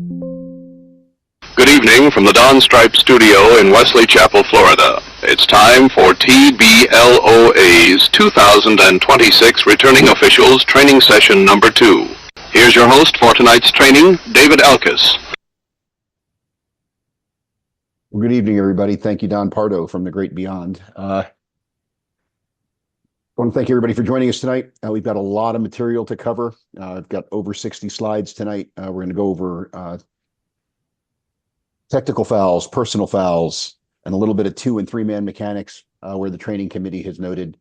Good evening from the Dawn Stripe studio in Wesley Chapel, Florida. It's time for TBLOA's 2026 Returning Officials Training Session number 2. Here's your host for tonight's training, David Elkis. Well, good evening, everybody. Thank you, Don Pardo from the Great Beyond. I want to thank everybody for joining us tonight. We've got a lot of material to cover. I've got over 60 slides tonight. We're going to go over technical fouls, personal fouls, and a little bit of 2- and 3-man mechanics, where the training committee has noted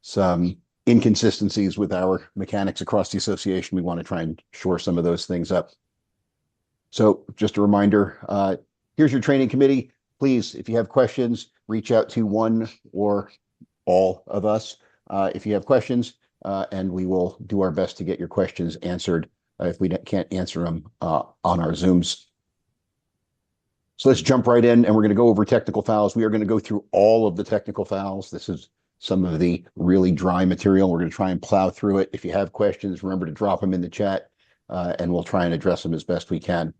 some inconsistencies with our mechanics across the association. We want to try and shore some of those things up. So just a reminder, here's your training committee. Please, if you have questions, reach out to one or all of us if you have questions, and we will do our best to get your questions answered if we can't answer them on our Zooms. So let's jump right in, and we're going to go over technical fouls. We are going to go through all of the technical fouls. This is some of the really dry material. We're going to try and plow through it. If you have questions, remember to drop them in the chat, and we'll try and address them as best we can.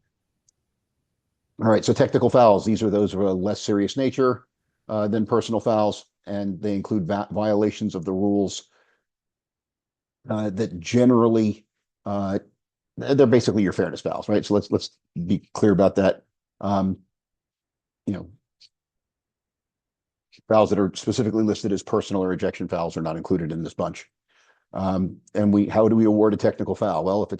All right, so technical fouls. These are those of a less serious nature than personal fouls, and they include violations of the rules that generally, they're basically your fairness fouls, right? So let's be clear about that. Fouls that are specifically listed as personal or ejection fouls are not included in this bunch. And how do we award a technical foul? Well, if the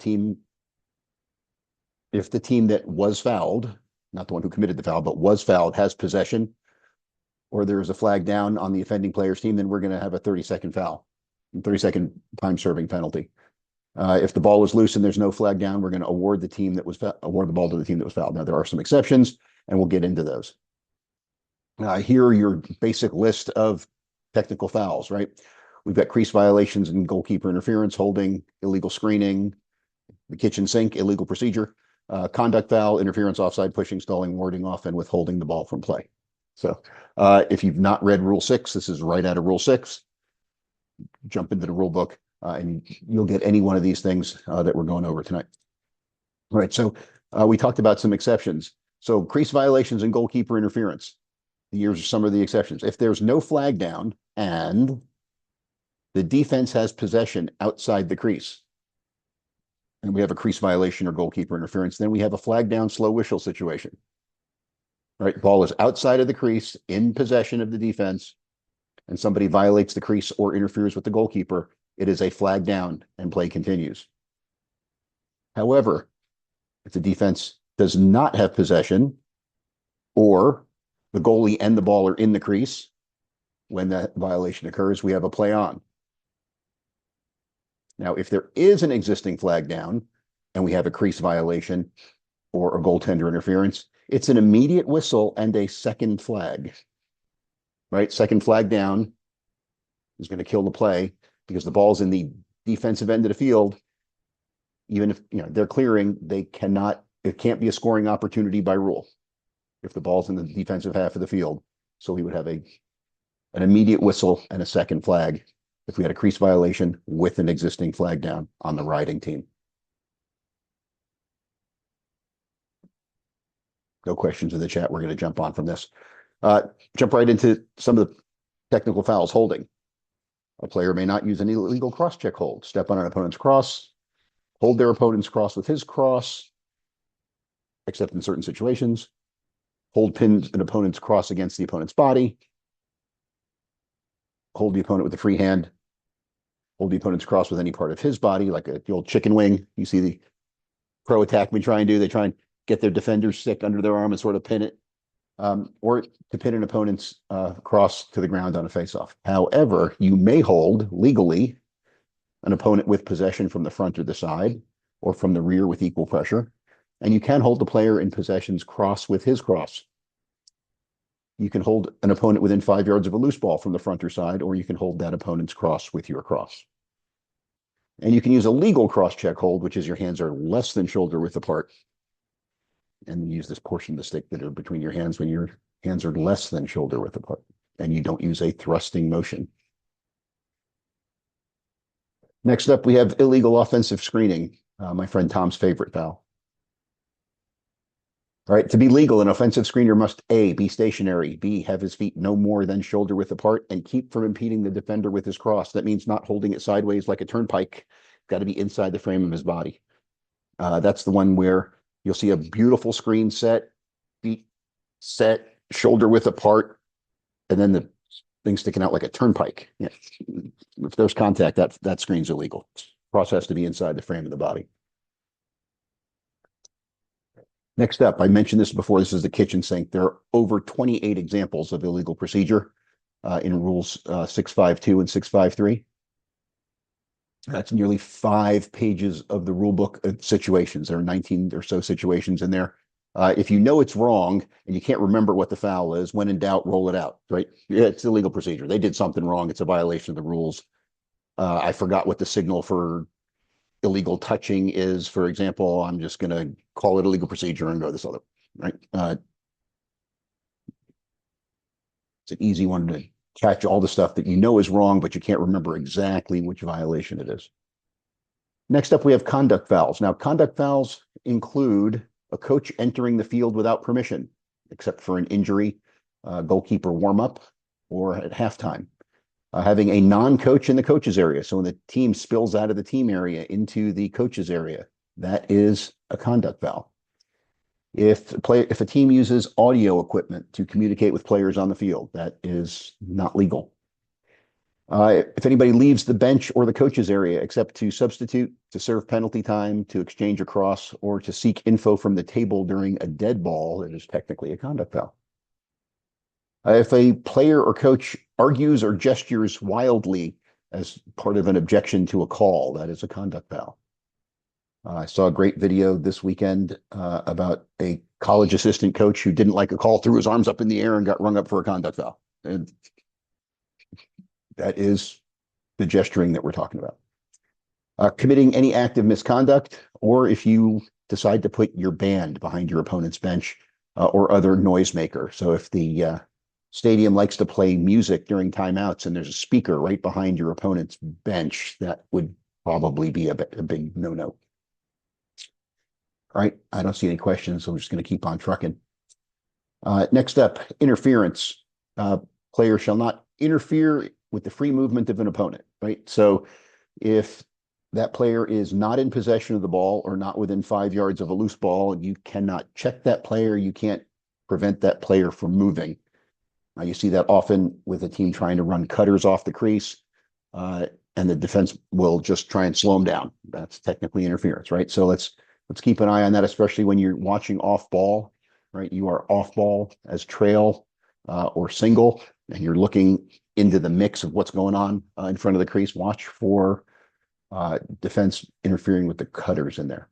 team that was fouled, not the one who committed the foul, but was fouled, has possession, or there's a flag down on the offending player's team, then we're going to have a 30-second foul, 30-second time serving penalty. If the ball is loose and there's no flag down, we're going to award the ball to the team that was fouled. Now, there are some exceptions, and we'll get into those. Here are your basic list of technical fouls, right? We've got crease violations and goalkeeper interference, holding, illegal screening, the kitchen sink, illegal procedure, conduct foul, interference, offside, pushing, stalling, warding off, and withholding the ball from play. So if you've not read Rule 6, this is right out of Rule 6. Jump into the rule book, and you'll get any one of these things that we're going over tonight. All right, so we talked about some exceptions. So crease violations and goalkeeper interference. Here's some of the exceptions. If there's no flag down and the defense has possession outside the crease, and we have a crease violation or goalkeeper interference, then we have a flag down, slow whistle situation. Right, ball is outside of the crease, in possession of the defense, and somebody violates the crease or interferes with the goalkeeper, it is a flag down and play continues. However, if the defense does not have possession, or the goalie and the ball are in the crease when that violation occurs, we have a play on. Now, if there is an existing flag down and we have a crease violation or a goaltender interference, it's an immediate whistle and a second flag, right? Second flag down is going to kill the play because the ball's in the defensive end of the field. Even if they're clearing, it can't be a scoring opportunity by rule if the ball's in the defensive half of the field. So we would have an immediate whistle and a second flag if we had a crease violation with an existing flag down on the riding team. No questions in the chat. We're going to jump on from this. Jump right into some of the technical fouls. Holding. A player may not use an illegal cross-check hold. Step on an opponent's cross. Hold their opponent's cross with his cross, except in certain situations. Hold pin an opponent's cross against the opponent's body. Hold the opponent with a free hand. Hold the opponent's cross with any part of his body, like the old chicken wing. You see the pro attackmen try and do. They try and get their defender's stick under their arm and sort of pin it, or to pin an opponent's cross to the ground on a face-off. However, you may hold legally an opponent with possession from the front or the side, or from the rear with equal pressure, and you can hold the player in possession's cross with his cross. You can hold an opponent within 5 yards of a loose ball from the front or side, or you can hold that opponent's cross with your cross. And you can use a legal cross-check hold, which is your hands are less than shoulder width apart, and use this portion of the stick that are between your hands when your hands are less than shoulder width apart, and you don't use a thrusting motion. Next up, we have illegal offensive screening, my friend Tom's favorite foul. All right, to be legal, an offensive screener must A, be stationary, B, have his feet no more than shoulder width apart, and keep from impeding the defender with his cross. That means not holding it sideways like a turnpike. Got to be inside the frame of his body. That's the one where you'll see a beautiful screen set, feet set, shoulder width apart, and then the thing sticking out like a turnpike. Yeah. If there's contact, that screen's illegal. Cross has to be inside the frame of the body. Next up, I mentioned this before, this is the kitchen sink. There are over 28 examples of illegal procedure in rules 652 and 653. That's nearly 5 pages of the rule book of situations. There are 19 or so situations in there. If you know it's wrong and you can't remember what the foul is, when in doubt, roll it out, right? Yeah, it's illegal procedure. They did something wrong. It's a violation of the rules. I forgot what the signal for illegal touching is, for example. I'm just going to call it a legal procedure and go this other, right? It's an easy one to catch all the stuff that you know is wrong, but you can't remember exactly which violation it is. Next up, we have conduct fouls. Now, conduct fouls include a coach entering the field without permission, except for an injury, goalkeeper warm-up, or at halftime. Having a non-coach in the coach's area. So when the team spills out of the team area into the coach's area, that is a conduct foul. If a team uses audio equipment to communicate with players on the field, that is not legal. If anybody leaves the bench or the coach's area except to substitute, to serve penalty time, to exchange a cross, or to seek info from the table during a dead ball, it is technically a conduct foul. If a player or coach argues or gestures wildly as part of an objection to a call, that is a conduct foul. I saw a great video this weekend about a college assistant coach who didn't like a call, threw his arms up in the air and got rung up for a conduct foul. And that is the gesturing that we're talking about. Committing any act of misconduct, or if you decide to put your band behind your opponent's bench or other noisemaker. So if the stadium likes to play music during timeouts and there's a speaker right behind your opponent's bench, that would probably be a big no-no. All right, I don't see any questions, so we're just going to keep on trucking. Next up, interference. Player shall not interfere with the free movement of an opponent, right? So if that player is not in possession of the ball or not within 5 yards of a loose ball, you cannot check that player. You can't prevent that player from moving. You see that often with a team trying to run cutters off the crease, and the defense will just try and slow them down. That's technically interference, right? So let's keep an eye on that, especially when you're watching off ball, right? You are off ball as trail or single, and you're looking into the mix of what's going on in front of the crease. Watch for defense interfering with the cutters in there.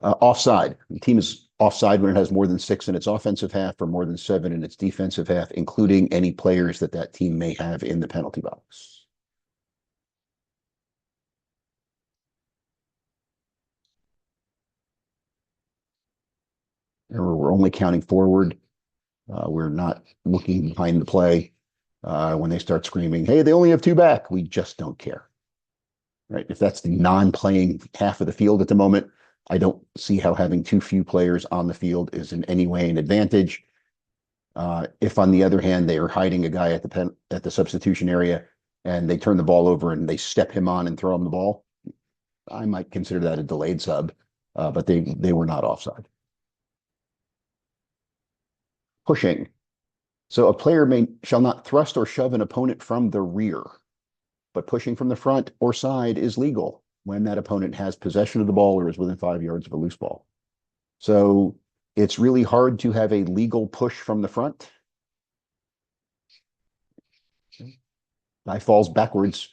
Offside. The team is offside when it has more than 6 in its offensive half or more than 7 in its defensive half, including any players that team may have in the penalty box. We're only counting forward. We're not looking behind the play. When they start screaming, hey, they only have 2 back, we just don't care. Right? If that's the non-playing half of the field at the moment, I don't see how having too few players on the field is in any way an advantage. If, on the other hand, they are hiding a guy at the substitution area and they turn the ball over and they step him on and throw him the ball, I might consider that a delayed sub, but they were not offside. Pushing. So a player shall not thrust or shove an opponent from the rear, but pushing from the front or side is legal when that opponent has possession of the ball or is within 5 yards of a loose ball. So it's really hard to have a legal push from the front. Guy falls backwards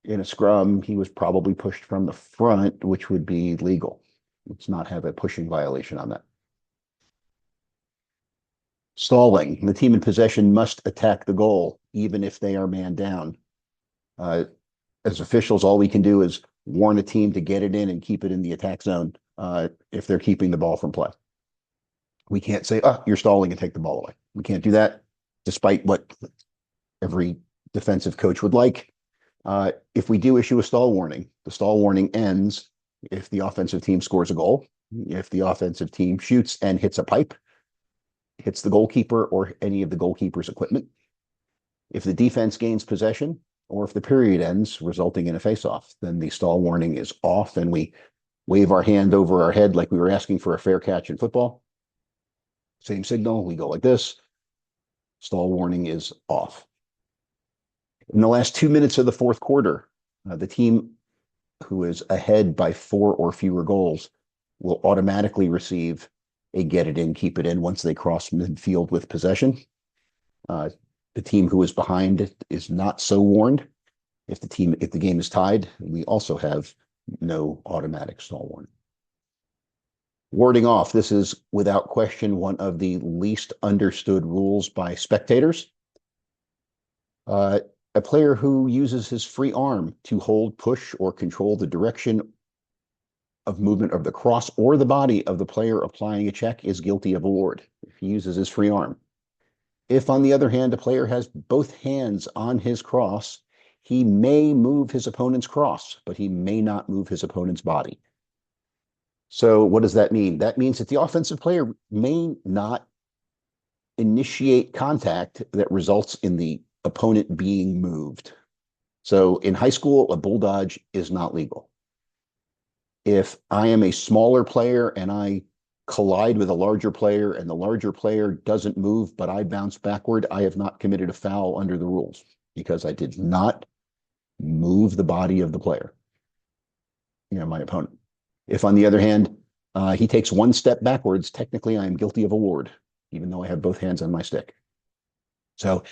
in a scrum. He was probably pushed from the front, which would be legal. Let's not have a pushing violation on that. Stalling. The team in possession must attack the goal, even if they are man down. As officials, all we can do is warn a team to get it in and keep it in the attack zone if they're keeping the ball from play. We can't say, oh, you're stalling and take the ball away. We can't do that, despite what every defensive coach would like. If we do issue a stall warning, the stall warning ends if the offensive team scores a goal, if the offensive team shoots and hits a pipe, hits the goalkeeper or any of the goalkeeper's equipment, if the defense gains possession, or if the period ends, resulting in a face-off, then the stall warning is off and we wave our hand over our head like we were asking for a fair catch in football. Same signal, we go like this. Stall warning is off. In the last 2 minutes of the fourth quarter, the team who is ahead by 4 or fewer goals will automatically receive a get it in, keep it in once they cross midfield with possession. The team who is behind is not so warned. If the game is tied, we also have no automatic stall warning. Warding off, this is without question one of the least understood rules by spectators. A player who uses his free arm to hold, push, or control the direction of movement of the cross or the body of the player applying a check is guilty of a ward if he uses his free arm. If, on the other hand, a player has both hands on his cross, he may move his opponent's cross, but he may not move his opponent's body. So what does that mean? That means that the offensive player may not initiate contact that results in the opponent being moved. So in high school, a bull dodge is not legal. If I am a smaller player and I collide with a larger player and the larger player doesn't move, but I bounce backward, I have not committed a foul under the rules because I did not move the body of the player, my opponent. If, on the other hand, he takes one step backwards, technically I am guilty of a ward, even though I have both hands on my stick. So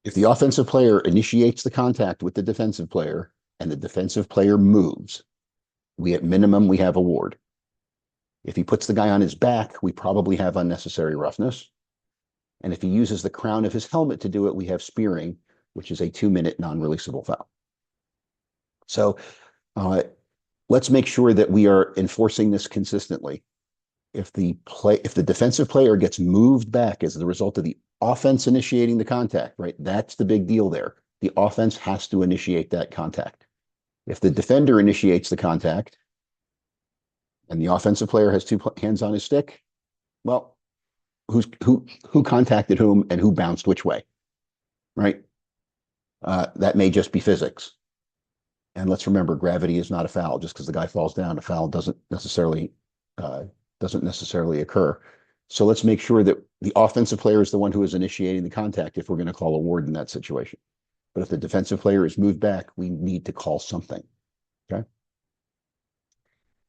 if the offensive player initiates the contact with the defensive player and the defensive player moves, at minimum, we have a ward. If he puts the guy on his back, we probably have unnecessary roughness. And if he uses the crown of his helmet to do it, we have spearing, which is a 2-minute non-releasable foul. So let's make sure that we are enforcing this consistently. If the defensive player gets moved back as the result of the offense initiating the contact, right? That's the big deal there. The offense has to initiate that contact. If the defender initiates the contact and the offensive player has two hands on his stick, well, who contacted whom and who bounced which way, right? That may just be physics. And let's remember, gravity is not a foul. Just because the guy falls down, a foul doesn't necessarily occur. So let's make sure that the offensive player is the one who is initiating the contact if we're going to call a ward in that situation. But if the defensive player is moved back, we need to call something. Okay.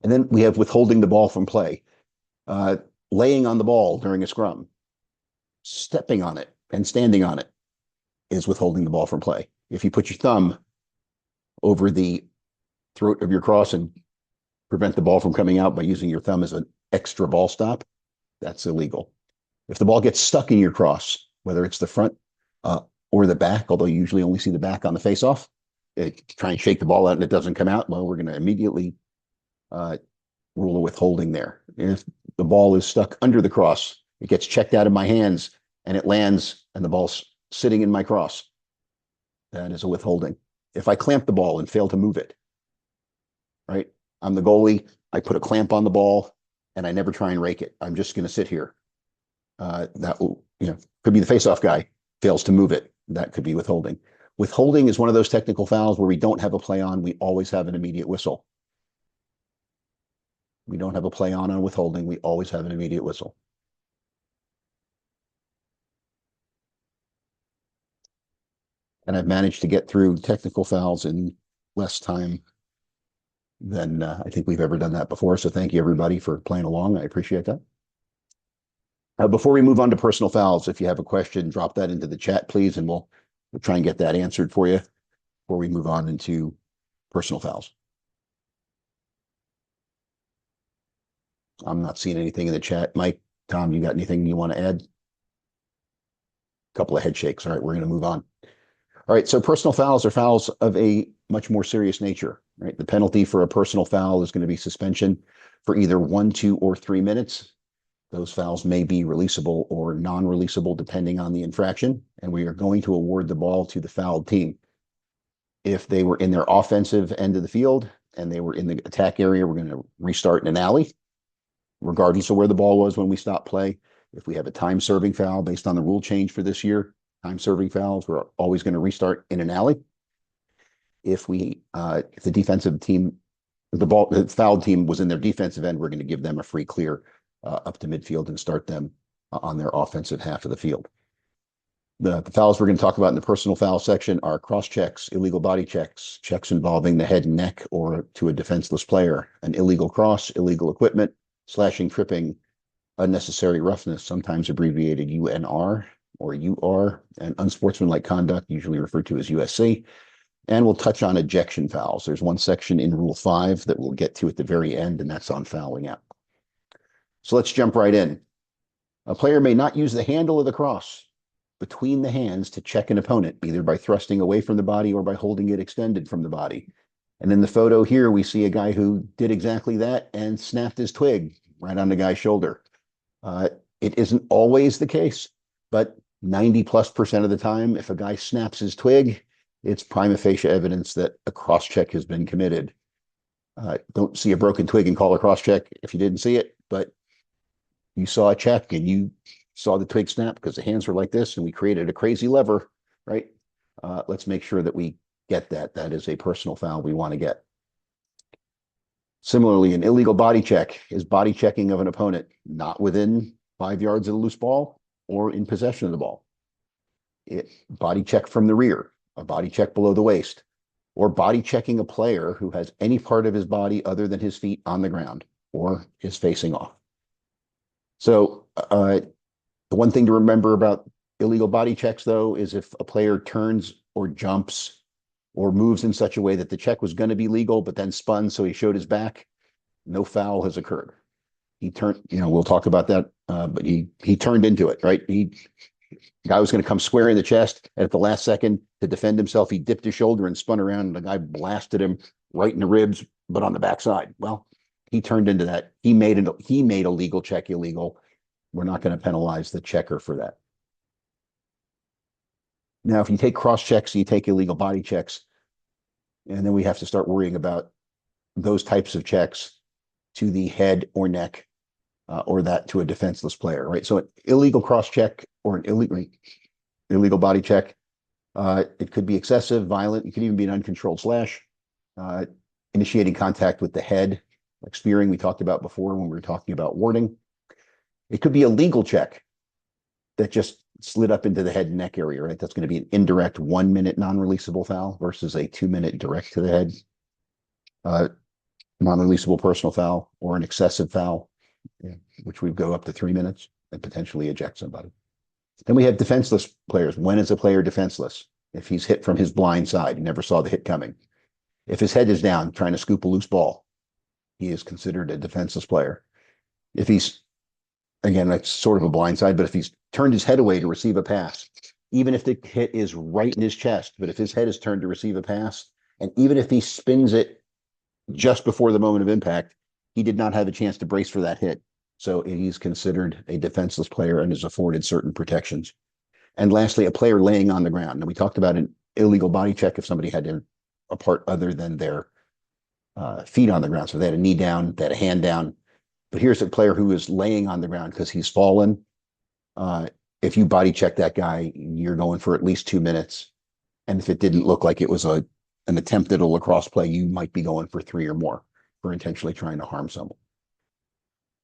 And then we have withholding the ball from play, laying on the ball during a scrum, stepping on it and standing on it is withholding the ball from play. If you put your thumb over the throat of your cross and prevent the ball from coming out by using your thumb as an extra ball stop, that's illegal. If the ball gets stuck in your cross, whether it's the front or the back, although you usually only see the back on the face-off, try and shake the ball out and it doesn't come out, well, we're going to immediately rule a withholding there. If the ball is stuck under the cross, it gets checked out of my hands and it lands and the ball's sitting in my cross, that is a withholding. If I clamp the ball and fail to move it, right? I'm the goalie, I put a clamp on the ball and I never try and rake it. I'm just going to sit here. That will, could be the face-off guy fails to move it. That could be withholding. Withholding is one of those technical fouls where we don't have a play on. We always have an immediate whistle. We don't have a play on withholding. We always have an immediate whistle. And I've managed to get through technical fouls in less time than I think we've ever done that before. So thank you, everybody, for playing along. I appreciate that. Before we move on to personal fouls, if you have a question, drop that into the chat, please, and we'll try and get that answered for you before we move on into personal fouls. I'm not seeing anything in the chat. Mike, Tom, you got anything you want to add? A couple of head shakes. All right, we're going to move on. All right, so personal fouls are fouls of a much more serious nature, right? The penalty for a personal foul is going to be suspension for either 1, 2, or 3 minutes. Those fouls may be releasable or non-releasable depending on the infraction, and we are going to award the ball to the fouled team. If they were in their offensive end of the field, and they were in the attack area, we're going to restart in an alley, regardless of where the ball was when we stop play. If we have a time serving foul based on the rule change for this year, time serving fouls, we're always going to restart in an alley. If the defensive team, the fouled team was in their defensive end, we're going to give them a free clear up to midfield and start them on their offensive half of the field. The fouls we're going to talk about in the personal foul section are cross checks, illegal body checks, checks involving the head and neck or to a defenseless player, an illegal cross, illegal equipment, slashing, tripping, unnecessary roughness, sometimes abbreviated UNR or UR, and unsportsmanlike conduct, usually referred to as USC. And we'll touch on ejection fouls. There's one section in Rule 5 that we'll get to at the very end, and that's on fouling out. So let's jump right in. A player may not use the handle of the cross between the hands to check an opponent, either by thrusting away from the body or by holding it extended from the body. And in the photo here, we see a guy who did exactly that and snapped his twig right on the guy's shoulder. It isn't always the case, but 90+% of the time, if a guy snaps his twig, it's prima facie evidence that a cross check has been committed. Don't see a broken twig and call a cross check if you didn't see it, but you saw a check and you saw the twig snap because the hands were like this and we created a crazy lever, right? Let's make sure that we get that. That is a personal foul we want to get. Similarly, an illegal body check is body checking of an opponent not within 5 yards of the loose ball or in possession of the ball. Body check from the rear, a body check below the waist, or body checking a player who has any part of his body other than his feet on the ground or is facing off. So the one thing to remember about illegal body checks, though, is if a player turns or jumps or moves in such a way that the check was going to be legal, but then spun so he showed his back, no foul has occurred. He turned, we'll talk about that, but he turned into it, right? The guy was going to come square in the chest, and at the last second, to defend himself, he dipped his shoulder and spun around, and the guy blasted him right in the ribs, but on the backside. Well, he turned into that. He made a legal check illegal. We're not going to penalize the checker for that. Now, if you take cross checks, you take illegal body checks, and then we have to start worrying about those types of checks to the head or neck, or that to a defenseless player, right? So an illegal cross check or an illegal body check, it could be excessive, violent. It could even be an uncontrolled slash, initiating contact with the head, like spearing we talked about before when we were talking about warding. It could be a legal check that just slid up into the head and neck area, right? That's going to be an indirect 1 minute non-releasable foul versus a 2 minute direct to the head non-releasable personal foul, or an excessive foul, which would go up to 3 minutes and potentially eject somebody. Then we have defenseless players. When is a player defenseless? If he's hit from his blind side, he never saw the hit coming. If his head is down trying to scoop a loose ball, he is considered a defenseless player. If he's, again, that's sort of a blind side, but if he's turned his head away to receive a pass, even if the hit is right in his chest, but if his head is turned to receive a pass, and even if he spins it just before the moment of impact, he did not have a chance to brace for that hit. So he's considered a defenseless player and is afforded certain protections. And lastly, a player laying on the ground. Now, we talked about an illegal body check if somebody had a part other than their feet on the ground. So they had a knee down, they had a hand down. But here's a player who is laying on the ground because he's fallen. If you body check that guy, you're going for at least 2 minutes. And if it didn't look like it was an attempt at a lacrosse play, you might be going for 3 or more for intentionally trying to harm someone.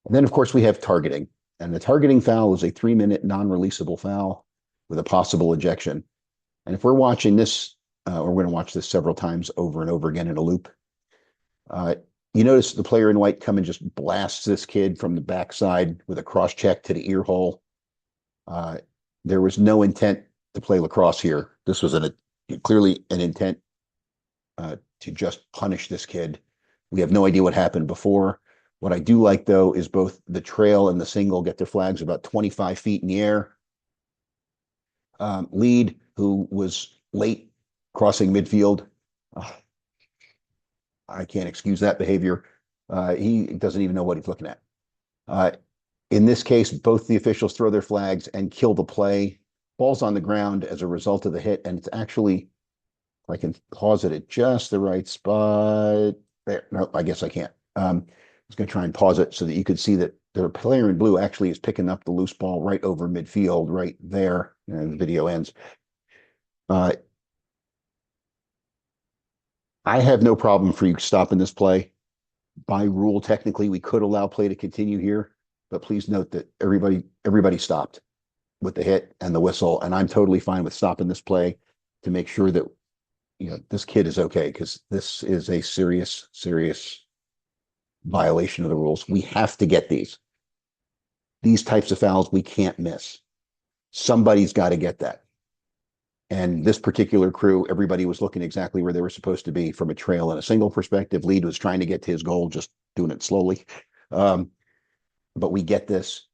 And then, of course, we have targeting. And the targeting foul is a 3 minute non-releasable foul with a possible ejection. And if we're watching this, or we're going to watch this several times over and over again in a loop, you notice the player in white come and just blasts this kid from the backside with a cross check to the ear hole. There was no intent to play lacrosse here. This was clearly an intent to just punish this kid. We have no idea what happened before. What I do like, though, is both the trail and the single get their flags about 25 feet in the air. Lead, who was late crossing midfield, I can't excuse that behavior. He doesn't even know what he's looking at. In this case, both the officials throw their flags and kill the play. Ball's on the ground as a result of the hit, and it's actually, if I can pause it at just the right spot, There. No, I guess I can't. I was going to try and pause it so that you could see that the player in blue actually is picking up the loose ball right over midfield, right there. And the video ends. I have no problem for you stopping this play. By rule, technically, we could allow play to continue here, but please note that everybody stopped with the hit and the whistle, and I'm totally fine with stopping this play to make sure that this kid is okay, because this is a serious violation of the rules. We have to get these types of fouls. We can't miss. Somebody's got to get that. And this particular crew, everybody was looking exactly where they were supposed to be from a trail and a single perspective. Lead was trying to get to his goal, just doing it slowly. But we get this.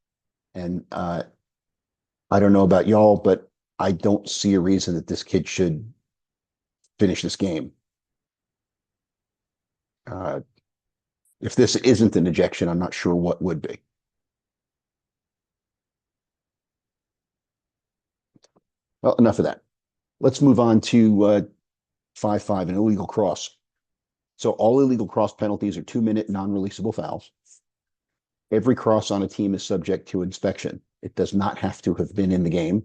And I don't know about y'all, but I don't see a reason that this kid should finish this game. If this isn't an ejection, I'm not sure what would be. Well, enough of that. Let's move on to 5-5, an illegal cross. So all illegal cross penalties are 2-minute non-releasable fouls. Every cross on a team is subject to inspection. It does not have to have been in the game.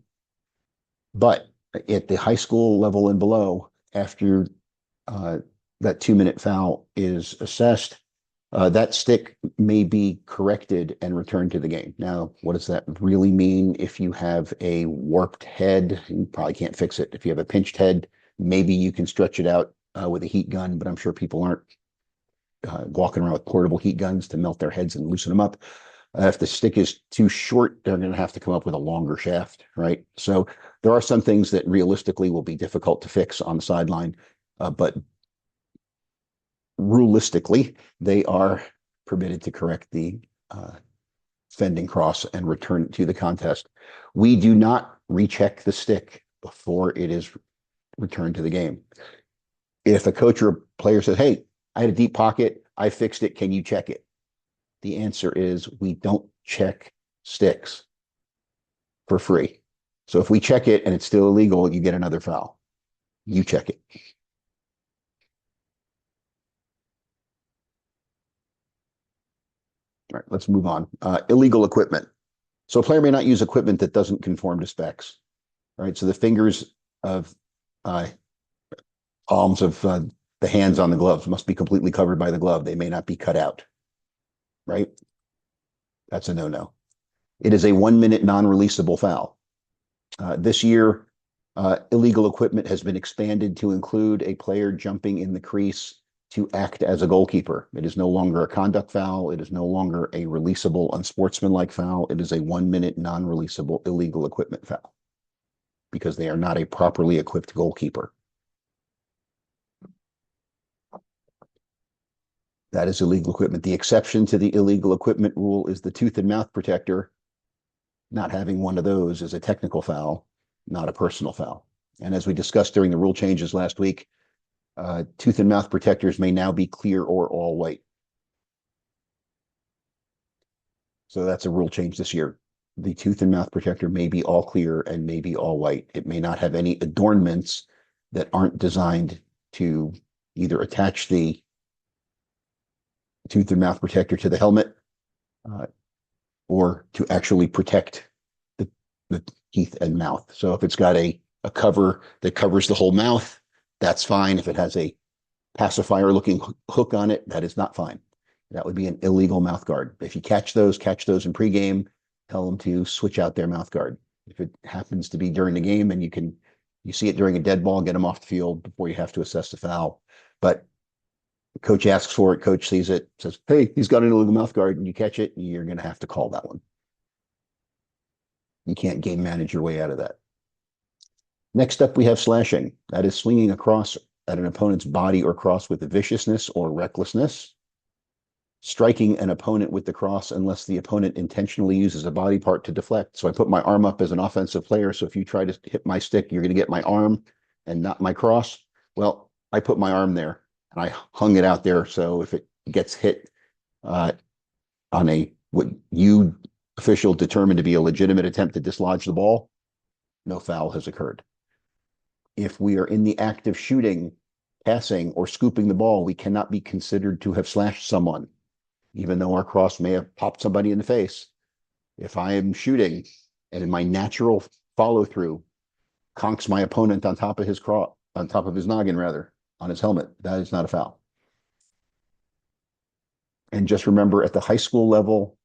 But at the high school level and below, after that 2-minute foul is assessed, that stick may be corrected and returned to the game. Now, what does that really mean? If you have a warped head, you probably can't fix it. If you have a pinched head, maybe you can stretch it out with a heat gun, but I'm sure people aren't walking around with portable heat guns to melt their heads and loosen them up. If the stick is too short, they're going to have to come up with a longer shaft, right? So there are some things that realistically will be difficult to fix on the sideline, but realistically, they are permitted to correct the fending cross and return it to the contest. We do not recheck the stick before it is returned to the game. If a coach or a player says, hey, I had a deep pocket, I fixed it, can you check it? The answer is we don't check sticks for free. So if we check it and it's still illegal, you get another foul. You check it. All right, let's move on. Illegal equipment. So a player may not use equipment that doesn't conform to specs. All right, so the fingers of palms of the hands on the gloves must be completely covered by the glove. They may not be cut out, right? That's a no-no. It is a 1-minute non-releasable foul. This year, illegal equipment has been expanded to include a player jumping in the crease to act as a goalkeeper. It is no longer a conduct foul. It is no longer a releasable, unsportsmanlike foul. It is a 1-minute non-releasable illegal equipment foul because they are not a properly equipped goalkeeper. That is illegal equipment. The exception to the illegal equipment rule is the tooth and mouth protector. Not having one of those is a technical foul, not a personal foul. And as we discussed during the rule changes last week, tooth and mouth protectors may now be clear or all white. So that's a rule change this year. The tooth and mouth protector may be all clear and may be all white. It may not have any adornments that aren't designed to either attach the tooth and mouth protector to the helmet or to actually protect the teeth and mouth. So if it's got a cover that covers the whole mouth, that's fine. If it has a pacifier looking hook on it, that is not fine. That would be an illegal mouth guard. If you catch those in pregame, tell them to switch out their mouth guard. If it happens to be during the game and you see it during a dead ball, get them off the field before you have to assess the foul. But coach asks for it, coach sees it, says, hey, he's got an illegal mouth guard, and you catch it, you're going to have to call that one. You can't game manage your way out of that. Next up, we have slashing. That is swinging across at an opponent's body or cross with viciousness or recklessness. Striking an opponent with the cross unless the opponent intentionally uses a body part to deflect. So I put my arm up as an offensive player. So if you try to hit my stick, you're going to get my arm and not my cross. Well, I put my arm there and I hung it out there. So if it gets hit on what you official determined to be a legitimate attempt to dislodge the ball, no foul has occurred. If we are in the act of shooting passing or scooping the ball, we cannot be considered to have slashed someone, even though our cross may have popped somebody in the face. If I am shooting and in my natural follow through conks my opponent on top of his noggin, rather, on his helmet, that is not a foul. And just remember, at the high school level,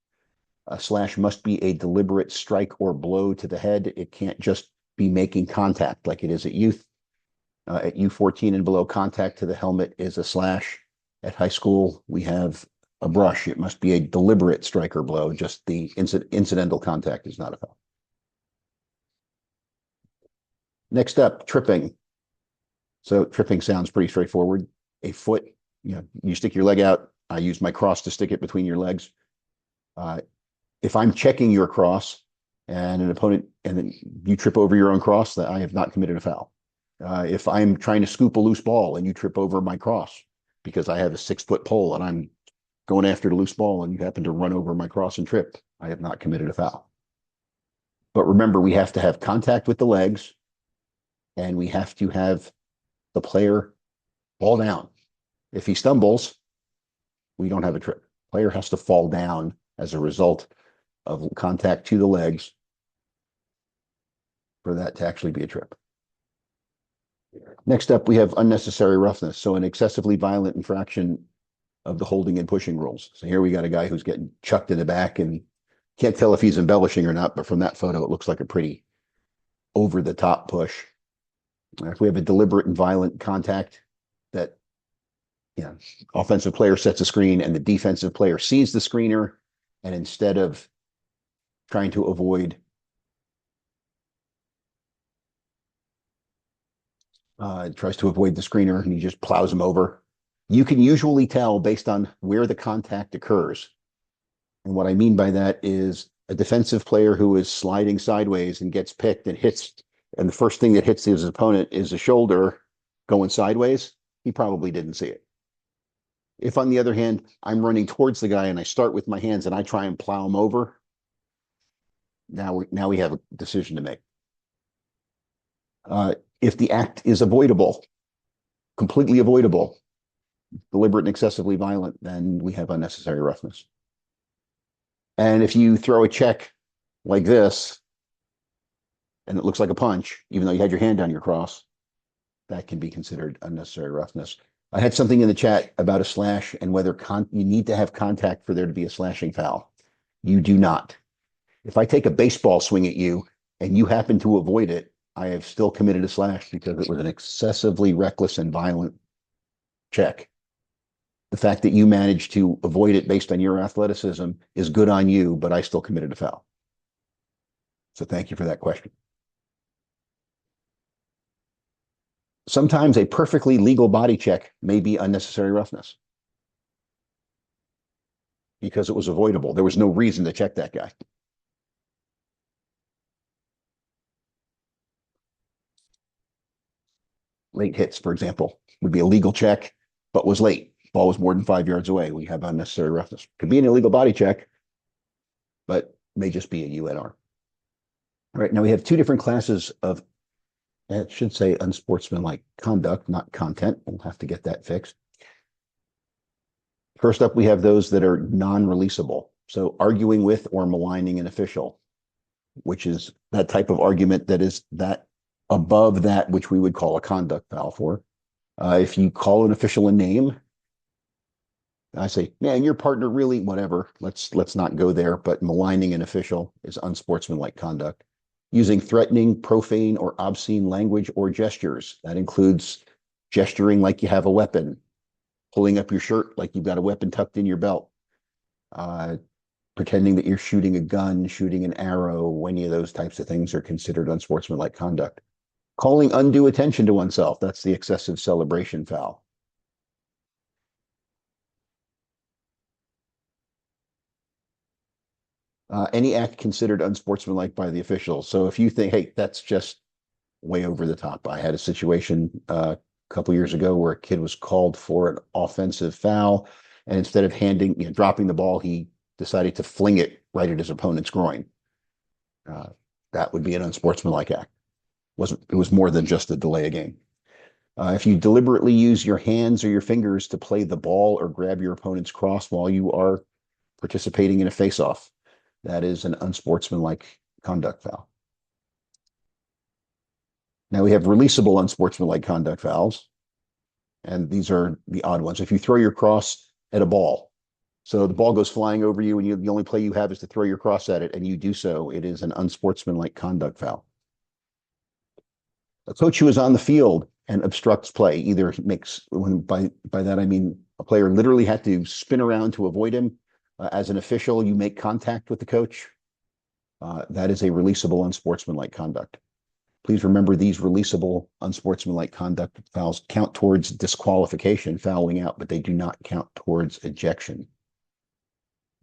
a slash must be a deliberate strike or blow to the head. It can't just be making contact like it is at youth. At U14 and below, contact to the helmet is a slash. At high school, we have a brush. It must be a deliberate strike or blow. Just the incidental contact is not a foul. Next up, tripping. So tripping sounds pretty straightforward. A foot, you stick your leg out. I use my cross to stick it between your legs. If I'm checking your cross and an opponent, and then you trip over your own cross, that I have not committed a foul. If I'm trying to scoop a loose ball and you trip over my cross because I have a 6-foot pole and I'm going after the loose ball and you happen to run over my cross and trip, I have not committed a foul. But remember, we have to have contact with the legs and we have to have the player fall down. If he stumbles, we don't have a trip. Player has to fall down as a result of contact to the legs for that to actually be a trip. Next up, we have unnecessary roughness. So an excessively violent infraction of the holding and pushing rules. So here we got a guy who's getting chucked in the back and can't tell if he's embellishing or not, but from that photo, it looks like a pretty over the top push. If we have a deliberate and violent contact that, offensive player sets a screen and the defensive player sees the screener, and instead of trying to avoid tries to avoid the screener and he just plows him over. You can usually tell based on where the contact occurs. And what I mean by that is a defensive player who is sliding sideways and gets picked and hits, and the first thing that hits his opponent is a shoulder going sideways, he probably didn't see it. If, on the other hand, I'm running towards the guy and I start with my hands and I try and plow him over, now we have a decision to make. If the act is avoidable, completely avoidable, deliberate and excessively violent, then we have unnecessary roughness. And if you throw a check like this, and it looks like a punch, even though you had your hand on your cross, that can be considered unnecessary roughness. I had something in the chat about a slash and whether you need to have contact for there to be a slashing foul. You do not. If I take a baseball swing at you and you happen to avoid it, I have still committed a slash because it was an excessively reckless and violent check. The fact that you managed to avoid it based on your athleticism is good on you, but I still committed a foul. So thank you for that question. Sometimes a perfectly legal body check may be unnecessary roughness because it was avoidable. There was no reason to check that guy. Late hits, for example, would be a legal check, but was late. Ball was more than 5 yards away. We have unnecessary roughness. Could be an illegal body check, but may just be a UNR. All right, now we have two different classes of, it should say unsportsmanlike conduct, not content. We'll have to get that fixed. First up, we have those that are non-releasable. So arguing with or maligning an official, which is that type of argument that is that above that which we would call a conduct foul for. If you call an official a name, I say, man, your partner really, whatever, let's not go there, but maligning an official is unsportsmanlike conduct. Using threatening, profane, or obscene language or gestures. That includes gesturing like you have a weapon, pulling up your shirt like you've got a weapon tucked in your belt, pretending that you're shooting a gun, shooting an arrow, any of those types of things are considered unsportsmanlike conduct. Calling undue attention to oneself, that's the excessive celebration foul. Any act considered unsportsmanlike by the official. So if you think, hey, that's just way over the top. I had a situation a couple years ago where a kid was called for an offensive foul, and instead of dropping the ball, he decided to fling it right at his opponent's groin. That would be an unsportsmanlike act. It was more than just a delay a game. If you deliberately use your hands or your fingers to play the ball or grab your opponent's cross while you are participating in a face-off, that is an unsportsmanlike conduct foul. Now we have releasable unsportsmanlike conduct fouls, and these are the odd ones. If you throw your cross at a ball, so the ball goes flying over you and the only play you have is to throw your cross at it, and you do so, it is an unsportsmanlike conduct foul. A coach who is on the field and obstructs play, either makes, by that I mean a player literally had to spin around to avoid him. As an official, you make contact with the coach. That is a releasable unsportsmanlike conduct. Please remember these releasable unsportsmanlike conduct fouls count towards disqualification, fouling out, but they do not count towards ejection.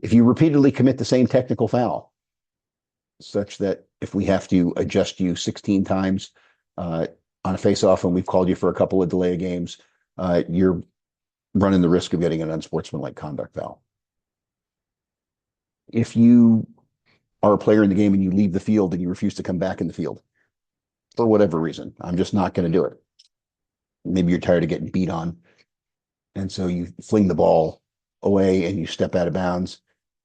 If you repeatedly commit the same technical foul, such that if we have to adjust you 16 times on a face-off and we've called you for a couple of delay games, you're running the risk of getting an unsportsmanlike conduct foul. If you are a player in the game and you leave the field and you refuse to come back in the field for whatever reason, I'm just not going to do it. Maybe you're tired of getting beat on, and so you fling the ball away and you step out of bounds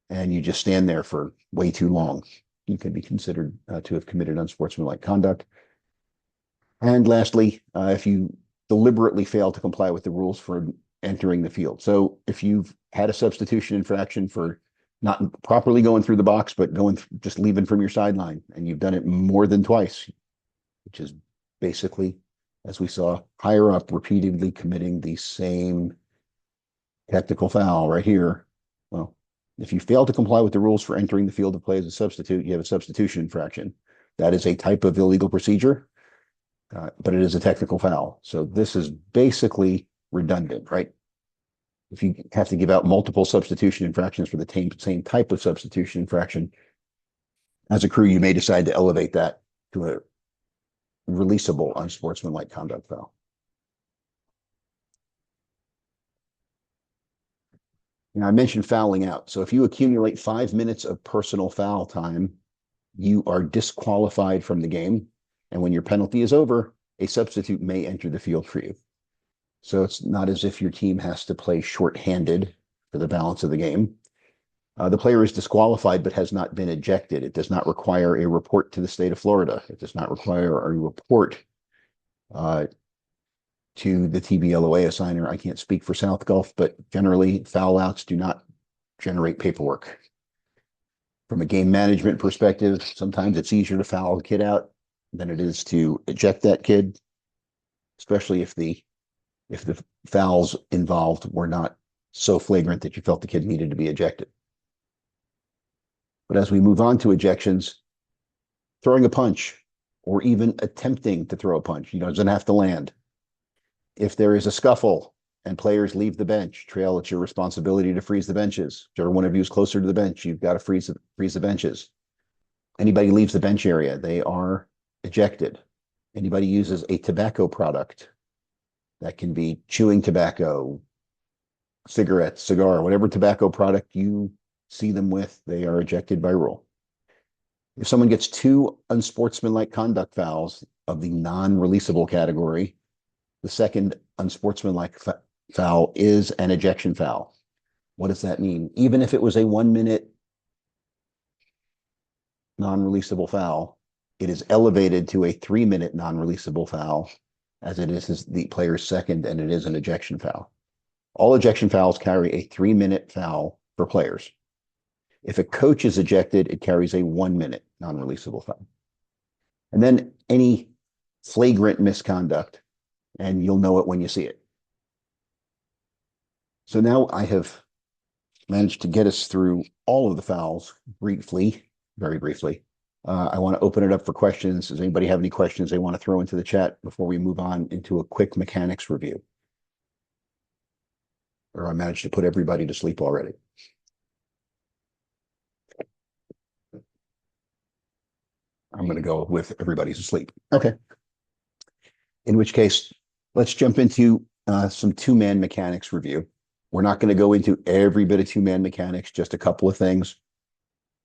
and you just stand there for way too long. You can be considered to have committed unsportsmanlike conduct. And lastly, if you deliberately fail to comply with the rules for entering the field. So if you've had a substitution infraction for not properly going through the box, but just leaving from your sideline, and you've done it more than twice, which is basically, as we saw higher up, repeatedly committing the same technical foul right here. Well, if you fail to comply with the rules for entering the field of play as a substitute, you have a substitution infraction. That is a type of illegal procedure, but it is a technical foul. So this is basically redundant, right? If you have to give out multiple substitution infractions for the same type of substitution infraction, as a crew, you may decide to elevate that to a releasable unsportsmanlike conduct foul. Now, I mentioned fouling out. So if you accumulate 5 minutes of personal foul time, you are disqualified from the game. And when your penalty is over, a substitute may enter the field for you. So it's not as if your team has to play shorthanded for the balance of the game. The player is disqualified but has not been ejected. It does not require a report to the state of Florida. It does not require a report to the TBLOA assigner. I can't speak for South Gulf, but generally foul outs do not generate paperwork. From a game management perspective, sometimes it's easier to foul a kid out than it is to eject that kid, especially if the fouls involved were not so flagrant that you felt the kid needed to be ejected. But as we move on to ejections, throwing a punch or even attempting to throw a punch, doesn't have to land. If there is a scuffle and players leave the bench, Trail, it's your responsibility to freeze the benches. Whichever one of you is closer to the bench, you've got to freeze the benches. Anybody leaves the bench area, they are ejected. Anybody uses a tobacco product, that can be chewing tobacco, cigarettes, cigar, whatever tobacco product you see them with, they are ejected by rule. If someone gets 2 unsportsmanlike conduct fouls of the non-releasable category, the second unsportsmanlike foul is an ejection foul. What does that mean? Even if it was a 1 minute non-releasable foul, it is elevated to a 3 minute non-releasable foul, as it is the player's second, and it is an ejection foul. All ejection fouls carry a 3 minute foul for players. If a coach is ejected, it carries a 1 minute non-releasable foul. And then any flagrant misconduct, and you'll know it when you see it. So now I have managed to get us through all of the fouls briefly, very briefly. I want to open it up for questions. Does anybody have any questions they want to throw into the chat before we move on into a quick mechanics review? Or I managed to put everybody to sleep already. I'm going to go with everybody's asleep. Okay. In which case, let's jump into some two-man mechanics review. We're not going to go into every bit of two-man mechanics, just a couple of things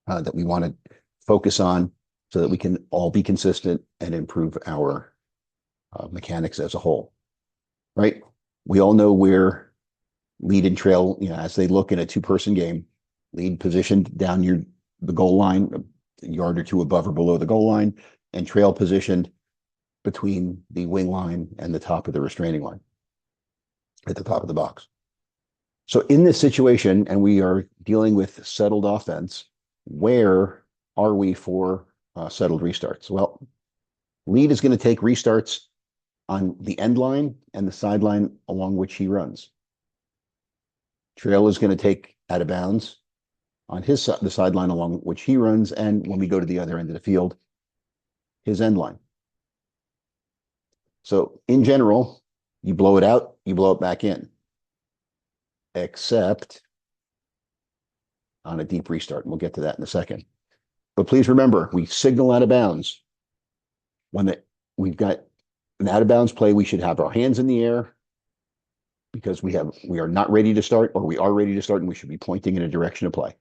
that we want to focus on so that we can all be consistent and improve our mechanics as a whole. right? We all know where lead and trail, as they look in a two-person game, lead positioned down near the goal line, a yard or two above or below the goal line, and trail positioned between the wing line and the top of the restraining line at the top of the box. So in this situation, and we are dealing with settled offense, where are we for settled restarts? Well, lead is going to take restarts on the end line and the sideline along which he runs. Trail is going to take out of bounds on the sideline along which he runs, and when we go to the other end of the field, his end line. So in general, you blow it out, you blow it back in, except on a deep restart. And we'll get to that in a second. But please remember, we signal out of bounds. When we've got an out of bounds play, we should have our hands in the air because we are not ready to start, or we are ready to start, and we should be pointing in a direction of play.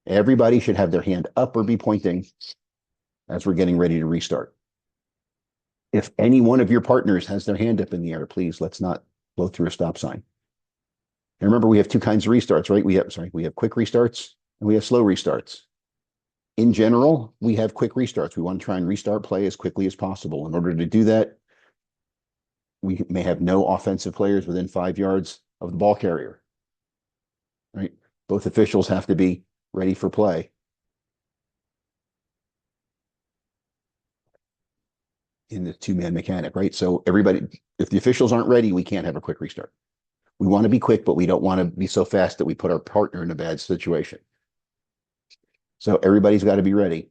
Everybody should have their hand up or be pointing as we're getting ready to restart. If any one of your partners has their hand up in the air, please let's not blow through a stop sign. And remember, we have two kinds of restarts, right? We have quick restarts and we have slow restarts. In general, we have quick restarts. We want to try and restart play as quickly as possible. In order to do that, we may have no offensive players within 5 yards of the ball carrier, right? Both officials have to be ready for play. In the two-man mechanic, right? So everybody, if the officials aren't ready, we can't have a quick restart. We want to be quick, but we don't want to be so fast that we put our partner in a bad situation. So everybody's got to be ready.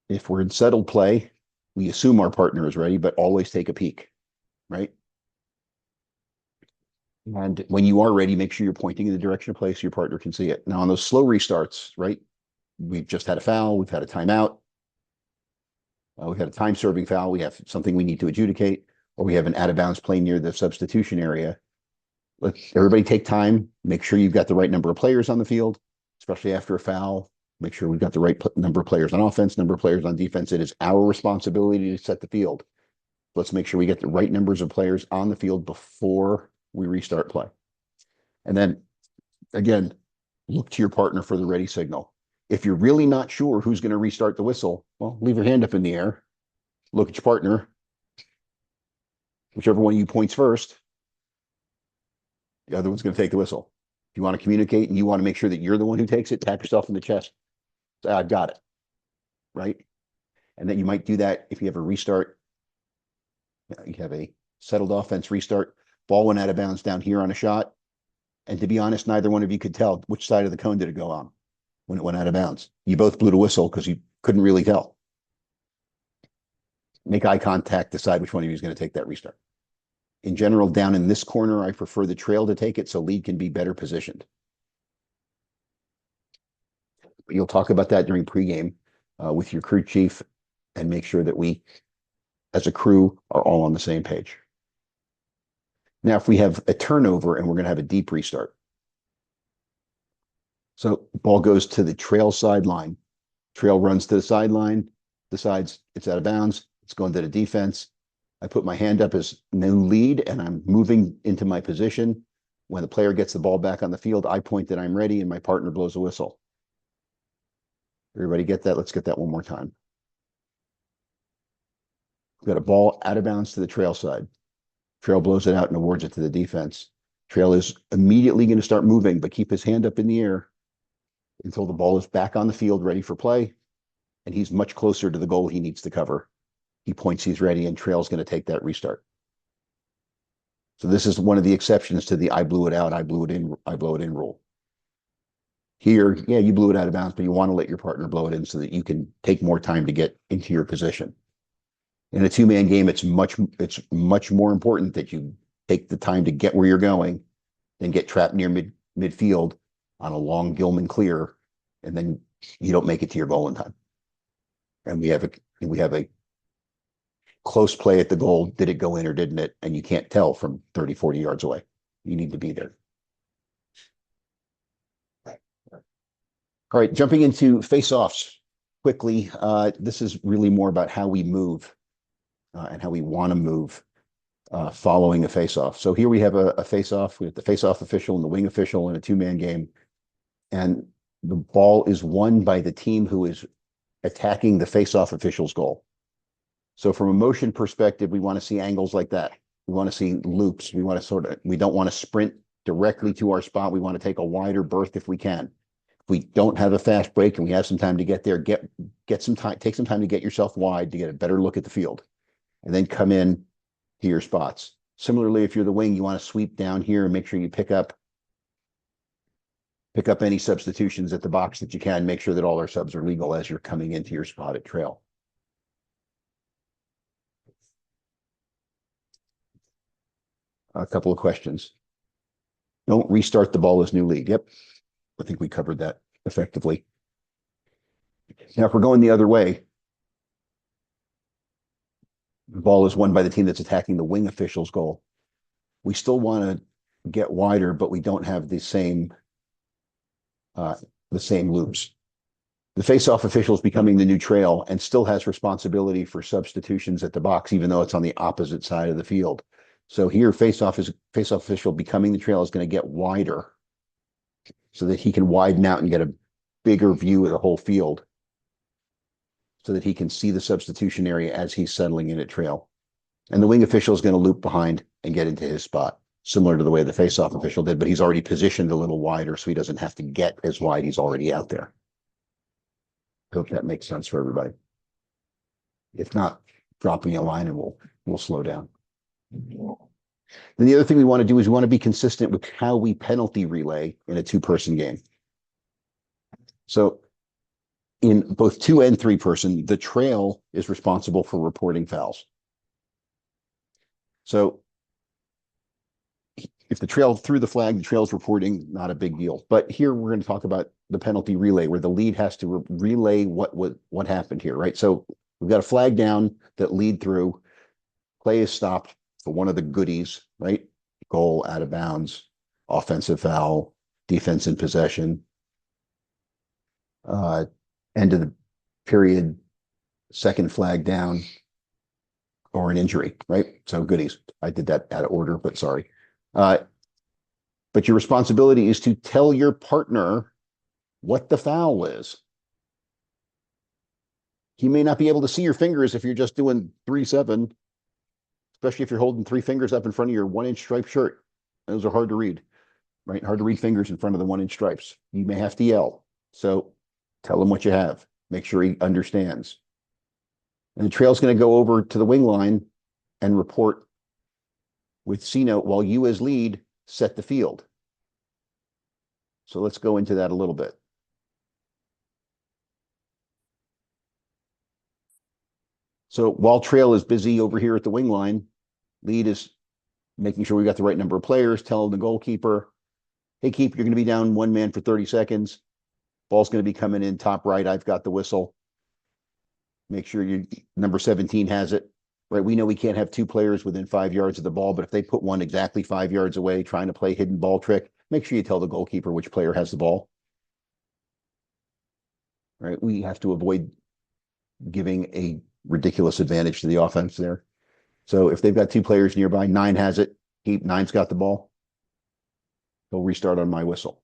If we're in settled play, we assume our partner is ready, but always take a peek, right? And when you are ready, make sure you're pointing in the direction of play so your partner can see it. Now on those slow restarts, right? We've just had a foul, we've had a timeout, we've had a time serving foul, we have something we need to adjudicate, or we have an out of bounds play near the substitution area. Let everybody take time, make sure you've got the right number of players on the field, especially after a foul. Make sure we've got the right number of players on offense, number of players on defense. It is our responsibility to set the field. Let's make sure we get the right numbers of players on the field before we restart play. And then, again, look to your partner for the ready signal. If you're really not sure who's going to restart the whistle, well, leave your hand up in the air. Look at your partner. Whichever one of you points first, the other one's going to take the whistle. If you want to communicate and you want to make sure that you're the one who takes it, tap yourself in the chest. Say, I've got it, right? And then you might do that if you have a restart. You have a settled offense restart. Ball went out of bounds down here on a shot. And to be honest, neither one of you could tell which side of the cone did it go on when it went out of bounds. You both blew the whistle because you couldn't really tell. Make eye contact, decide which one of you is going to take that restart. In general, down in this corner, I prefer the trail to take it so lead can be better positioned. You'll talk about that during pregame with your crew chief and make sure that we, as a crew, are all on the same page. Now, if we have a turnover and we're going to have a deep restart. So ball goes to the trail sideline. Trail runs to the sideline, decides it's out of bounds. It's going to the defense. I put my hand up as no lead and I'm moving into my position. When the player gets the ball back on the field, I point that I'm ready and my partner blows a whistle. Everybody get that? Let's get that one more time. We've got a ball out of bounds to the trail side. Trail blows it out and awards it to the defense. Trail is immediately going to start moving, but keep his hand up in the air until the ball is back on the field ready for play. And he's much closer to the goal he needs to cover. He points he's ready and Trail's going to take that restart. So this is one of the exceptions to the I blew it out, I blew it in, I blow it in rule. Here, yeah, you blew it out of bounds, but you want to let your partner blow it in so that you can take more time to get into your position. In a two-man game, it's much more important that you take the time to get where you're going than get trapped near midfield on a long Gilman clear, and then you don't make it to your goal in time. And we have a close play at the goal. Did it go in or didn't it? And you can't tell from 30, 40 yards away. You need to be there. All right, jumping into face-offs quickly. This is really more about how we move and how we want to move. following a face-off. So here we have a face-off. We have the face-off official and the wing official in a two-man game. And the ball is won by the team who is attacking the face-off official's goal. So from a motion perspective, we want to see angles like that. We want to see loops. We want to we don't want to sprint directly to our spot. We want to take a wider berth if we can. If we don't have a fast break and we have some time to get there, get some time, take some time to get yourself wide to get a better look at the field, and then come in to your spots. Similarly, if you're the wing, you want to sweep down here and make sure you pick up any substitutions at the box that you can. Make sure that all our subs are legal as you're coming into your spot at trail. A couple of questions. Don't restart the ball as new lead. Yep. I think we covered that effectively. Now, if we're going the other way, the ball is won by the team that's attacking the wing official's goal. We still want to get wider, but we don't have the same loops. The face-off official is becoming the new trail and still has responsibility for substitutions at the box, even though it's on the opposite side of the field. So here, face-off official becoming the trail is going to get wider so that he can widen out and get a bigger view of the whole field so that he can see the substitution area as he's settling in at trail. And the wing official is going to loop behind and get into his spot, similar to the way the face-off official did, but he's already positioned a little wider so he doesn't have to get as wide. He's already out there. I hope that makes sense for everybody. If not, drop me a line and we'll slow down. Then the other thing we want to do is we want to be consistent with how we penalty relay in a two-person game. So in both two and three-person, the trail is responsible for reporting fouls. So if the trail threw the flag, the trail's reporting, not a big deal. But here we're going to talk about the penalty relay, where the lead has to relay what happened here, right? So we've got a flag down that lead through. Play is stopped for one of the goodies, right? Goal, out of bounds, offensive foul, defense in possession, end of the period, second flag down, or an injury, right? So goodies. I did that out of order, but sorry. But your responsibility is to tell your partner what the foul is. He may not be able to see your fingers if you're just doing 3-7, especially if you're holding three fingers up in front of your 1-inch striped shirt. Those are hard to read, right? Hard to read fingers in front of the 1-inch stripes. You may have to yell. So tell him what you have. Make sure he understands. And the trail's going to go over to the wing line and report with C-note while you as lead set the field. So let's go into that a little bit. So while trail is busy over here at the wing line, lead is making sure we got the right number of players, telling the goalkeeper, hey, keep, you're going to be down one man for 30 seconds. Ball's going to be coming in top right. I've got the whistle. Make sure you number 17 has it. Right, we know we can't have two players within 5 yards of the ball, but if they put one exactly 5 yards away trying to play hidden ball trick, make sure you tell the goalkeeper which player has the ball. Right, we have to avoid giving a ridiculous advantage to the offense there. So if they've got two players nearby, 9 has it, keep, 9's got the ball. He'll restart on my whistle.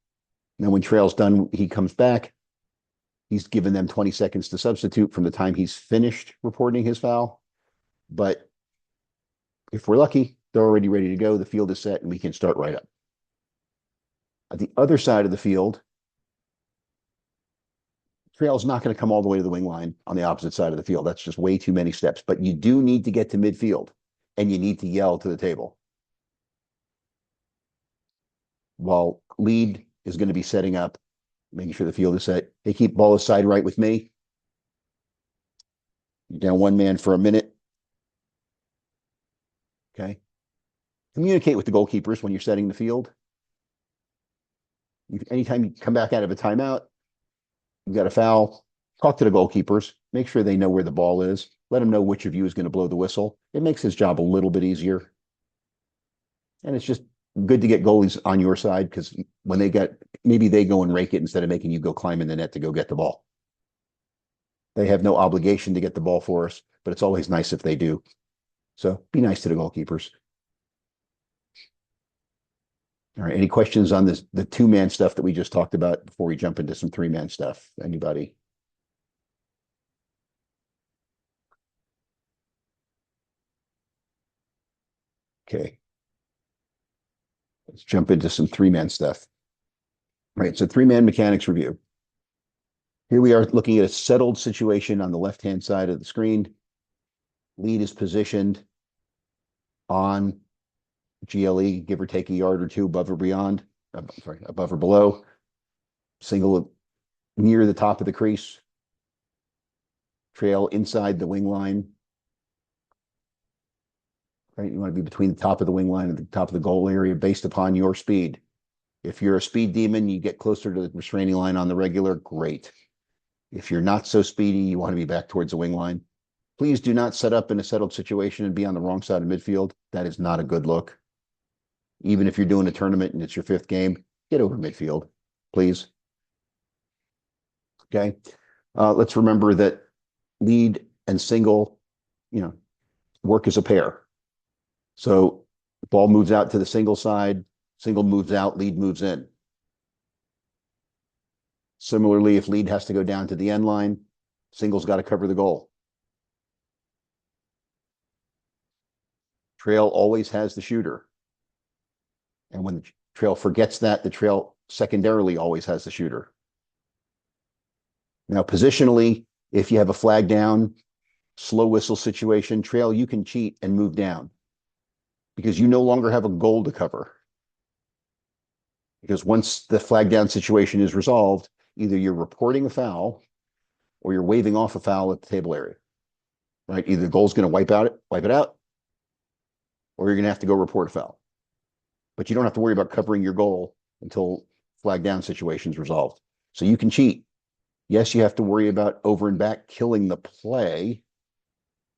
Then when trail's done, he comes back. He's given them 20 seconds to substitute from the time he's finished reporting his foul. But if we're lucky, they're already ready to go. The field is set and we can start right up. At the other side of the field, trail is not going to come all the way to the wing line on the opposite side of the field. That's just way too many steps. But you do need to get to midfield and you need to yell to the table. While lead is going to be setting up, making sure the field is set. They keep ball side right with me. You're down one man for a minute. Okay. Communicate with the goalkeepers when you're setting the field. Anytime you come back out of a timeout, you've got a foul, talk to the goalkeepers, make sure they know where the ball is, let them know which of you is going to blow the whistle. It makes his job a little bit easier. And it's just good to get goalies on your side because when they get, maybe they go and rake it instead of making you go climb in the net to go get the ball. They have no obligation to get the ball for us, but it's always nice if they do. So be nice to the goalkeepers. All right. Any questions on this, the two-man stuff that we just talked about before we jump into some three-man stuff? Anybody? Okay. Let's jump into some three-man stuff. All right. So three-man mechanics review. Here we are looking at a settled situation on the left-hand side of the screen. Lead is positioned on GLE, give or take a yard or two above or beyond, above or below. Single near the top of the crease. Trail inside the wing line. Right, you want to be between the top of the wing line and the top of the goal area based upon your speed. If you're a speed demon, you get closer to the restraining line on the regular, great. If you're not so speedy, you want to be back towards the wing line. Please do not set up in a settled situation and be on the wrong side of midfield. That is not a good look. Even if you're doing a tournament and it's your fifth game, get over midfield, please. Okay. Let's remember that lead and single, work as a pair. So the ball moves out to the single side, single moves out, lead moves in. Similarly, if lead has to go down to the end line, single's got to cover the goal. Trail always has the shooter. And when the trail forgets that, the trail secondarily always has the shooter. Now, positionally, if you have a flag down, slow whistle situation, trail, you can cheat and move down because you no longer have a goal to cover. Because once the flag down situation is resolved, either you're reporting a foul or you're waving off a foul at the table area, right? Either the goal's going to wipe it out, or you're going to have to go report a foul. But you don't have to worry about covering your goal until flag down situation's resolved. So you can cheat. Yes, you have to worry about over and back killing the play,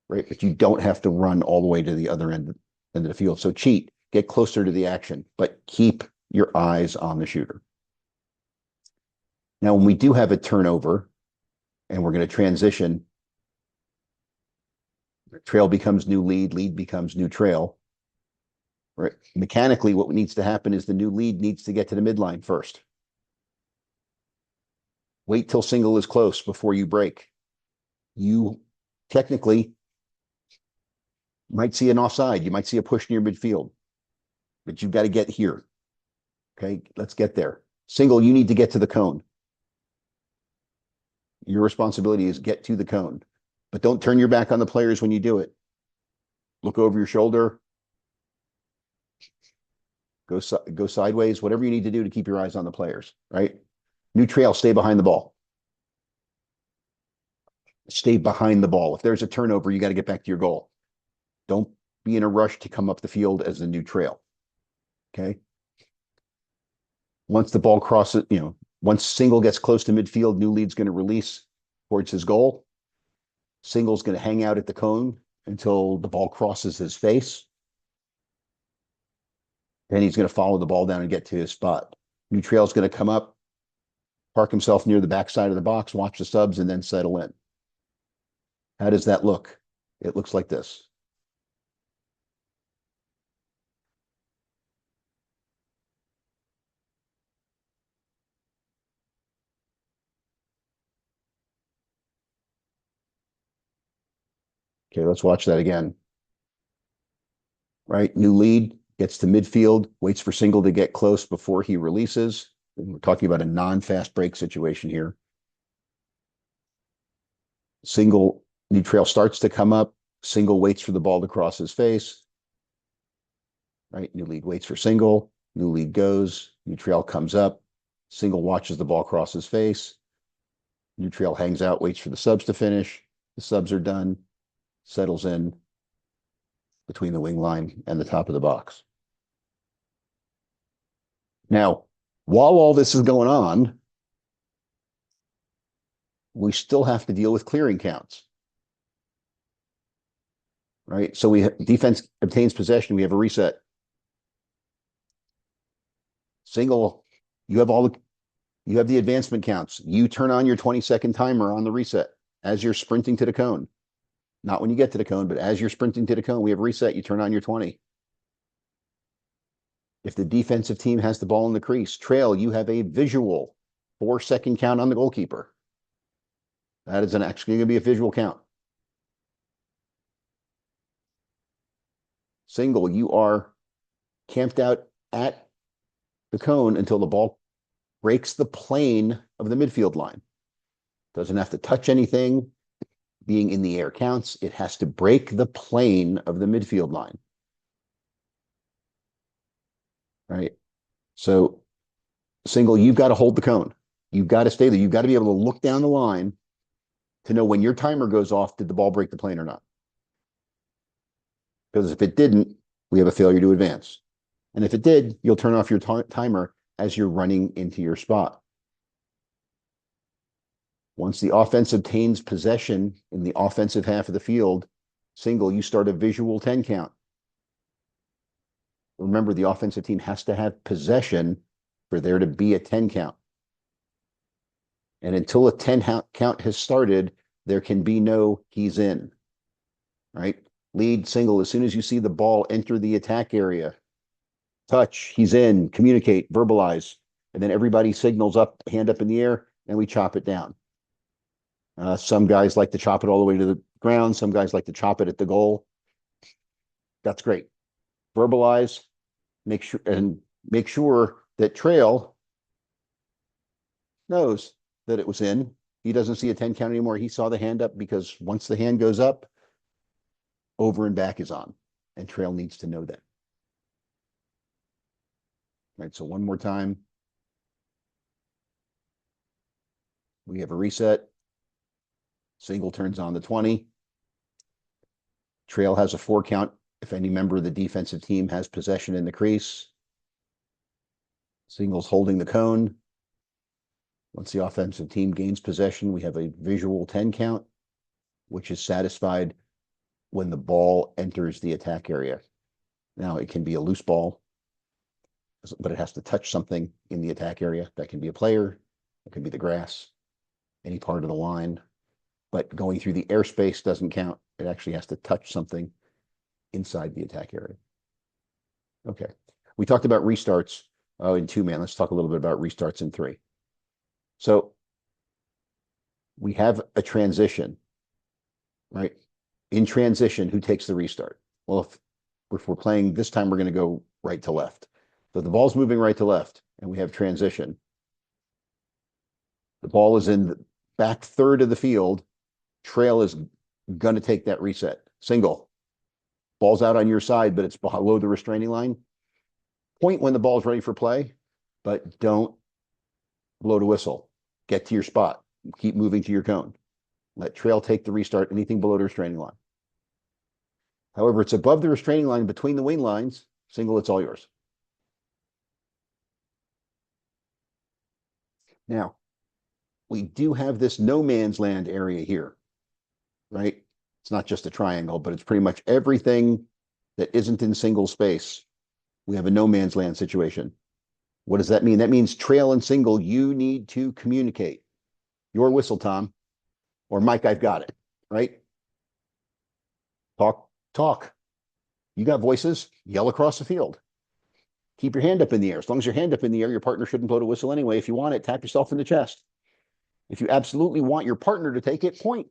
right? But you don't have to run all the way to the other end of the field. So cheat, get closer to the action, but keep your eyes on the shooter. Now, when we do have a turnover and we're going to transition, trail becomes new lead, lead becomes new trail. Right? Mechanically, what needs to happen is the new lead needs to get to the midline first. Wait till single is close before you break. You technically might see an offside. You might see a push near midfield, but you've got to get here. Okay, let's get there. Single, you need to get to the cone. Your responsibility is get to the cone, but don't turn your back on the players when you do it. Look over your shoulder. Go sideways, whatever you need to do to keep your eyes on the players, right? New trail, stay behind the ball. Stay behind the ball. If there's a turnover, you got to get back to your goal. Don't be in a rush to come up the field as a new trail. Okay. Once the ball crosses, once single gets close to midfield, new lead's going to release towards his goal. Single's going to hang out at the cone until the ball crosses his face. Then he's going to follow the ball down and get to his spot. New trail's going to come up, park himself near the backside of the box, watch the subs, and then settle in. How does that look? It looks like this. Okay, let's watch that again. Right, new lead, gets to midfield, waits for single to get close before he releases. And we're talking about a non-fast break situation here. Single, new trail starts to come up. Single waits for the ball to cross his face. Right, new lead waits for single. New lead goes. New trail comes up. Single watches the ball cross his face. New trail hangs out, waits for the subs to finish. The subs are done. Settles in between the wing line and the top of the box. Now, while all this is going on, we still have to deal with clearing counts. Right? So defense obtains possession, we have a reset. Single, you have the advancement counts. You turn on your 20-second timer on the reset as you're sprinting to the cone. Not when you get to the cone, but as you're sprinting to the cone, we have reset, you turn on your 20. If the defensive team has the ball in the crease, trail, you have a visual 4-second count on the goalkeeper. That is actually going to be a visual count. Single, you are camped out at the cone until the ball breaks the plane of the midfield line. Doesn't have to touch anything. Being in the air counts. It has to break the plane of the midfield line. Right? So single, you've got to hold the cone. You've got to stay there. You've got to be able to look down the line to know when your timer goes off, did the ball break the plane or not? Because if it didn't, we have a failure to advance. And if it did, you'll turn off your timer as you're running into your spot. Once the offense obtains possession in the offensive half of the field, single, you start a visual 10 count. Remember, the offensive team has to have possession for there to be a 10 count. And until a 10 count has started, there can be no he's in, right? Lead, single, as soon as you see the ball enter the attack area, touch, he's in, communicate, verbalize, and then everybody signals up, hand up in the air, and we chop it down. Some guys like to chop it all the way to the ground. Some guys like to chop it at the goal. That's great. Verbalize, make sure that trail knows that it was in. He doesn't see a 10 count anymore. He saw the hand up because once the hand goes up, over and back is on, and trail needs to know that. Right, so one more time. We have a reset. Single turns on the 20. Trail has a 4 count if any member of the defensive team has possession in the crease. Single's holding the cone. Once the offensive team gains possession, we have a visual 10 count, which is satisfied when the ball enters the attack area. Now, it can be a loose ball, but it has to touch something in the attack area. That can be a player, it can be the grass, any part of the line. But going through the airspace doesn't count. It actually has to touch something inside the attack area. Okay. We talked about restarts in 2-man. Let's talk a little bit about restarts in 3. So we have a transition, right? In transition, who takes the restart? Well, if we're playing this time, we're going to go right to left. So the ball's moving right to left, and we have transition. The ball is in the back third of the field. Trail is going to take that reset. Single. Ball's out on your side, but it's below the restraining line. Point when the ball's ready for play, but don't blow the whistle. Get to your spot. Keep moving to your cone. Let trail take the restart, anything below the restraining line. However, it's above the restraining line between the wing lines. Single, it's all yours. Now, we do have this no man's land area here, right? It's not just a triangle, but it's pretty much everything that isn't in single space. We have a no man's land situation. What does that mean? That means trail and single, you need to communicate. Your whistle, Tom, or Mike, I've got it, right? Talk. You got voices, yell across the field. Keep your hand up in the air. As long as your hand up in the air, your partner shouldn't blow the whistle anyway. If you want it, tap yourself in the chest. If you absolutely want your partner to take it, point.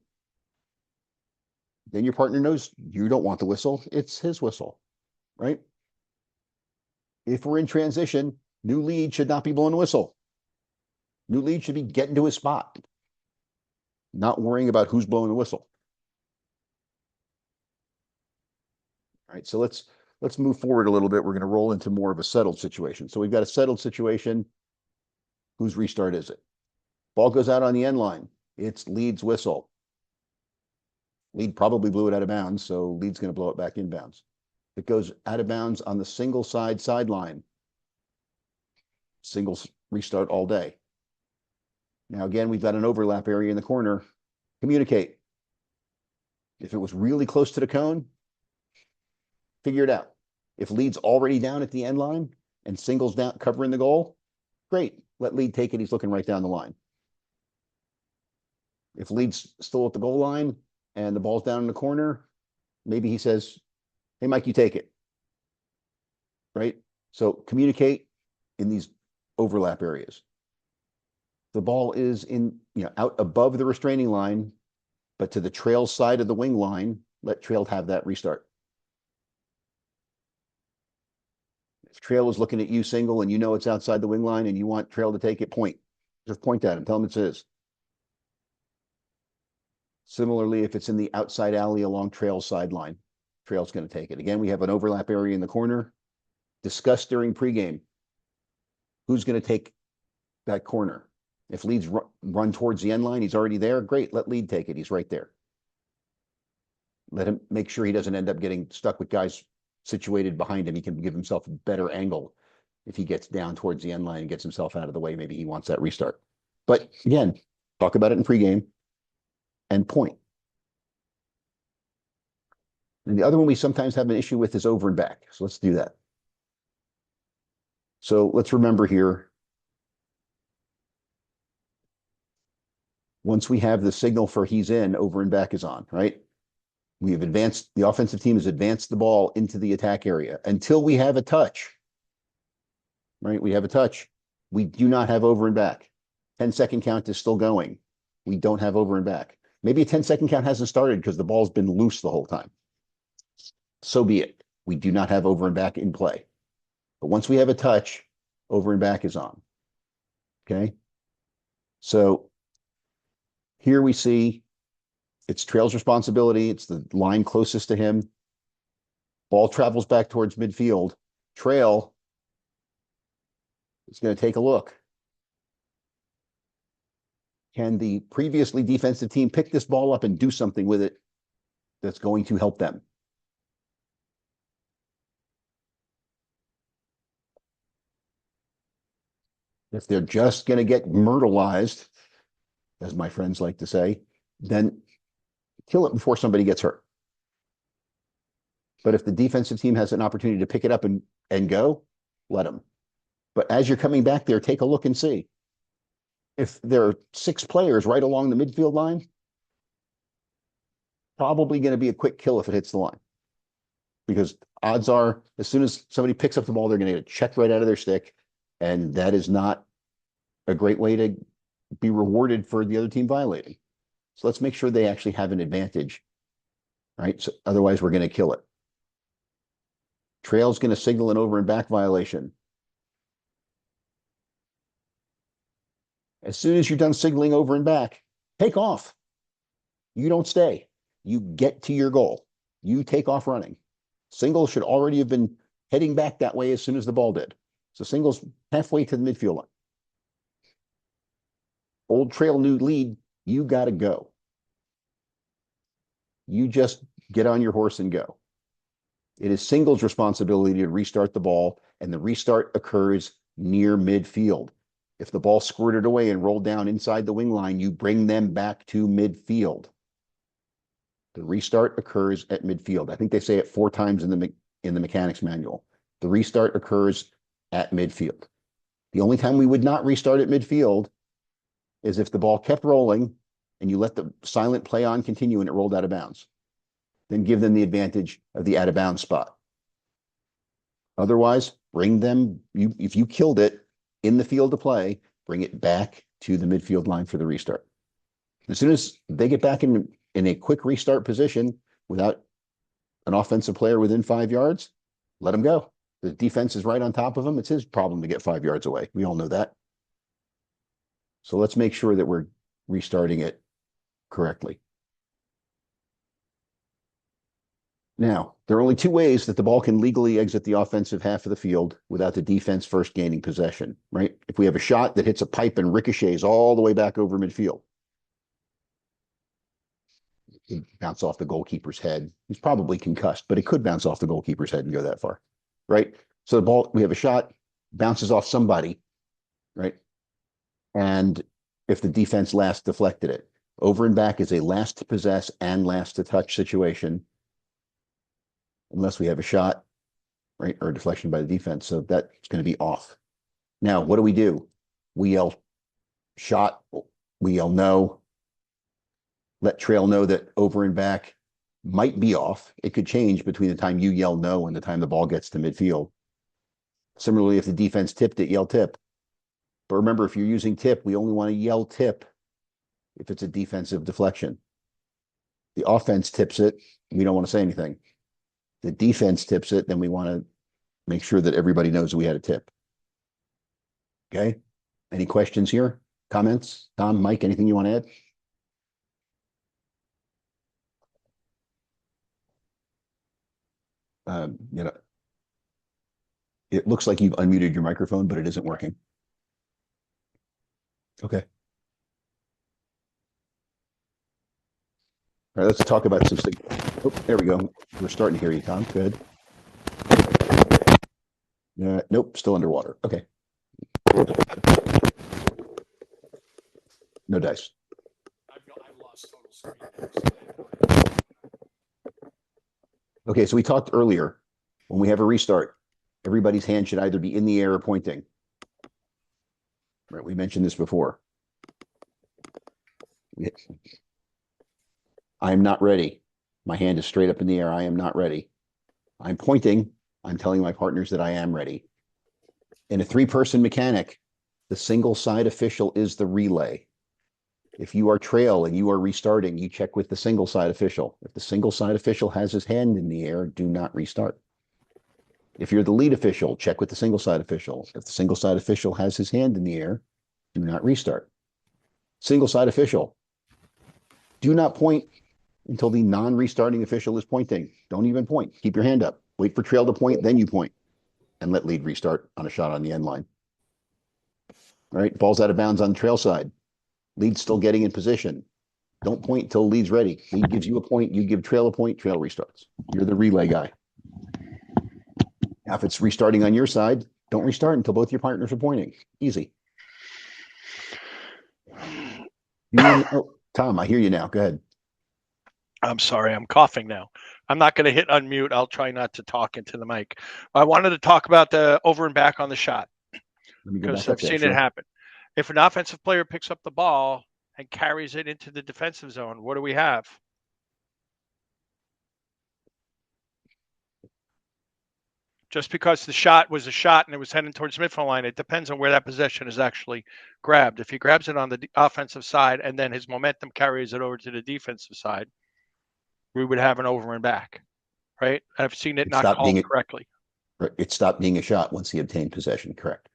Then your partner knows you don't want the whistle. It's his whistle, right? If we're in transition, new lead should not be blowing a whistle. New lead should be getting to his spot, not worrying about who's blowing the whistle. All right, so let's move forward a little bit. We're going to roll into more of a settled situation. So we've got a settled situation. Whose restart is it? Ball goes out on the end line. It's lead's whistle. Lead probably blew it out of bounds, so lead's going to blow it back inbounds. It goes out of bounds on the single sideline. Single restart all day. Now, again, we've got an overlap area in the corner. Communicate. If it was really close to the cone, figure it out. If lead's already down at the end line and single's down covering the goal, great. Let lead take it. He's looking right down the line. If lead's still at the goal line and the ball's down in the corner, maybe he says, hey, Mike, you take it. Right? So communicate in these overlap areas. The ball is out above the restraining line, but to the trail side of the wing line, let trail have that restart. If trail is looking at you single and you know it's outside the wing line and you want trail to take it, point. Just point at him, tell him it's his. Similarly, if it's in the outside alley along trail's sideline, trail's going to take it. Again, we have an overlap area in the corner. Discuss during pregame who's going to take that corner. If leads run towards the end line, he's already there. Great, let lead take it. He's right there. Let him make sure he doesn't end up getting stuck with guys situated behind him. He can give himself a better angle if he gets down towards the end line and gets himself out of the way. Maybe he wants that restart. But again, talk about it in pregame and point. And the other one we sometimes have an issue with is over and back. So let's do that. So let's remember here, once we have the signal for he's in, over and back is on, right? We have advanced, the offensive team has advanced the ball into the attack area until we have a touch, right? We have a touch. We do not have over and back. 10-second count is still going. We don't have over and back. Maybe a 10-second count hasn't started because the ball's been loose the whole time. So be it. We do not have over and back in play. But once we have a touch, over and back is on. Okay? So here we see it's trail's responsibility. It's the line closest to him. Ball travels back towards midfield. Trail is going to take a look. Can the previously defensive team pick this ball up and do something with it that's going to help them? If they're just going to get myrtleized, as my friends like to say, then kill it before somebody gets hurt. But if the defensive team has an opportunity to pick it up and go, let them. But as you're coming back there, take a look and see. If there are 6 players right along the midfield line, probably going to be a quick kill if it hits the line. Because odds are, as soon as somebody picks up the ball, they're going to get it checked right out of their stick. And that is not a great way to be rewarded for the other team violating. So let's make sure they actually have an advantage, right? So otherwise, we're going to kill it. Trail's going to signal an over and back violation. As soon as you're done signaling over and back, take off. You don't stay. You get to your goal. You take off running. Single should already have been heading back that way as soon as the ball did. So single's halfway to the midfield line. Old trail, new lead, you got to go. You just get on your horse and go. It is single's responsibility to restart the ball, and the restart occurs near midfield. If the ball squirted away and rolled down inside the wing line, you bring them back to midfield. The restart occurs at midfield. I think they say it 4 times in the mechanics manual. The restart occurs at midfield. The only time we would not restart at midfield is if the ball kept rolling and you let the silent play on continue and it rolled out of bounds. Then give them the advantage of the out of bounds spot. Otherwise, bring them, if you killed it in the field of play, bring it back to the midfield line for the restart. As soon as they get back in a quick restart position without an offensive player within 5 yards, let them go. The defense is right on top of him. It's his problem to get 5 yards away. We all know that. So let's make sure that we're restarting it correctly. Now, there are only 2 ways that the ball can legally exit the offensive half of the field without the defense first gaining possession, right? If we have a shot that hits a pipe and ricochets all the way back over midfield, it bounce off the goalkeeper's head. He's probably concussed, but it could bounce off the goalkeeper's head and go that far, right? So the ball, we have a shot, bounces off somebody, right? And if the defense last deflected it, over and back is a last to possess and last to touch situation, unless we have a shot, right, or a deflection by the defense. So that's going to be off. Now, what do? We yell shot, we yell no, let trail know that over and back might be off. It could change between the time you yell no and the time the ball gets to midfield. Similarly, if the defense tipped it, yell tip. But remember, if you're using tip, we only want to yell tip if it's a defensive deflection. The offense tips it, we don't want to say anything. The defense tips it, then we want to make sure that everybody knows we had a tip. Okay? Any questions here? Comments? Tom, Mike, anything you want to add? It looks like you've unmuted your microphone, but it isn't working. Okay. All right, let's talk about some things. Oh, there we go. We're starting to hear you, Tom. Good. Nope, still underwater. Okay. No dice. I've lost total screen. Okay, so we talked earlier, when we have a restart, everybody's hand should either be in the air or pointing. Right, we mentioned this before. I'm not ready. My hand is straight up in the air. I am not ready. I'm pointing. I'm telling my partners that I am ready. In a three-person mechanic, the single side official is the relay. If you are trail and you are restarting, you check with the single side official. If the single side official has his hand in the air, do not restart. If you're the lead official, check with the single side official. If the single side official has his hand in the air, do not restart. Single side official, do not point until the non-restarting official is pointing. Don't even point. Keep your hand up. Wait for trail to point, then you point. And let lead restart on a shot on the end line. All right, ball's out of bounds on the trail side. Lead's still getting in position. Don't point until lead's ready. Lead gives you a point, you give trail a point, trail restarts. You're the relay guy. Now, if it's restarting on your side, don't restart until both your partners are pointing. Easy. Tom, I hear you now. Go ahead. I'm sorry, I'm coughing now. I'm not going to hit unmute. I'll try not to talk into the mic. I wanted to talk about the over and back on the shot because I've seen it happen. If an offensive player picks up the ball and carries it into the defensive zone, what do we have? Just because the shot was a shot and it was heading towards midfield line, it depends on where that possession is actually grabbed. If he grabs it on the offensive side and then his momentum carries it over to the defensive side, we would have an over and back, right? I've seen it not called correctly. It stopped being a shot once he obtained possession, correct.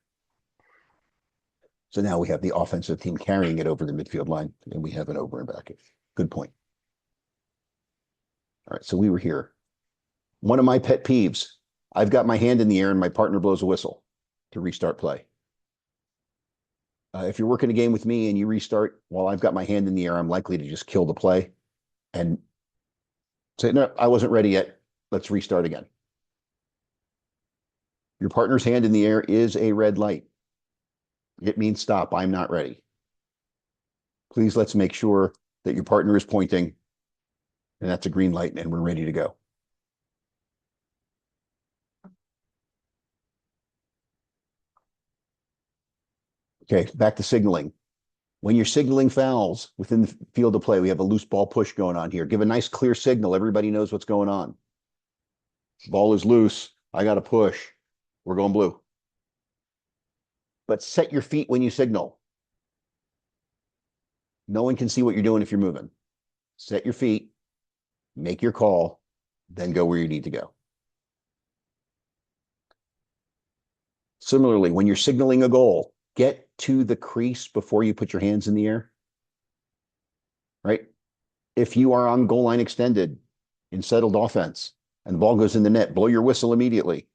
So now we have the offensive team carrying it over the midfield line, and we have an over and back. Good point. All right, so we were here. One of my pet peeves, I've got my hand in the air and my partner blows a whistle to restart play. If you're working a game with me and you restart while I've got my hand in the air, I'm likely to just kill the play and say, no, I wasn't ready yet. Let's restart again. Your partner's hand in the air is a red light. It means stop. I'm not ready. Please let's make sure that your partner is pointing and that's a green light and we're ready to go. Okay, back to signaling. When you're signaling fouls within the field of play, we have a loose ball push going on here. Give a nice clear signal. Everybody knows what's going on. Ball is loose. I got to push. We're going blue. But set your feet when you signal. No one can see what you're doing if you're moving. Set your feet, make your call, then go where you need to go. Similarly, when you're signaling a goal, get to the crease before you put your hands in the air. Right? If you are on goal line extended in settled offense and the ball goes in the net, blow your whistle immediately.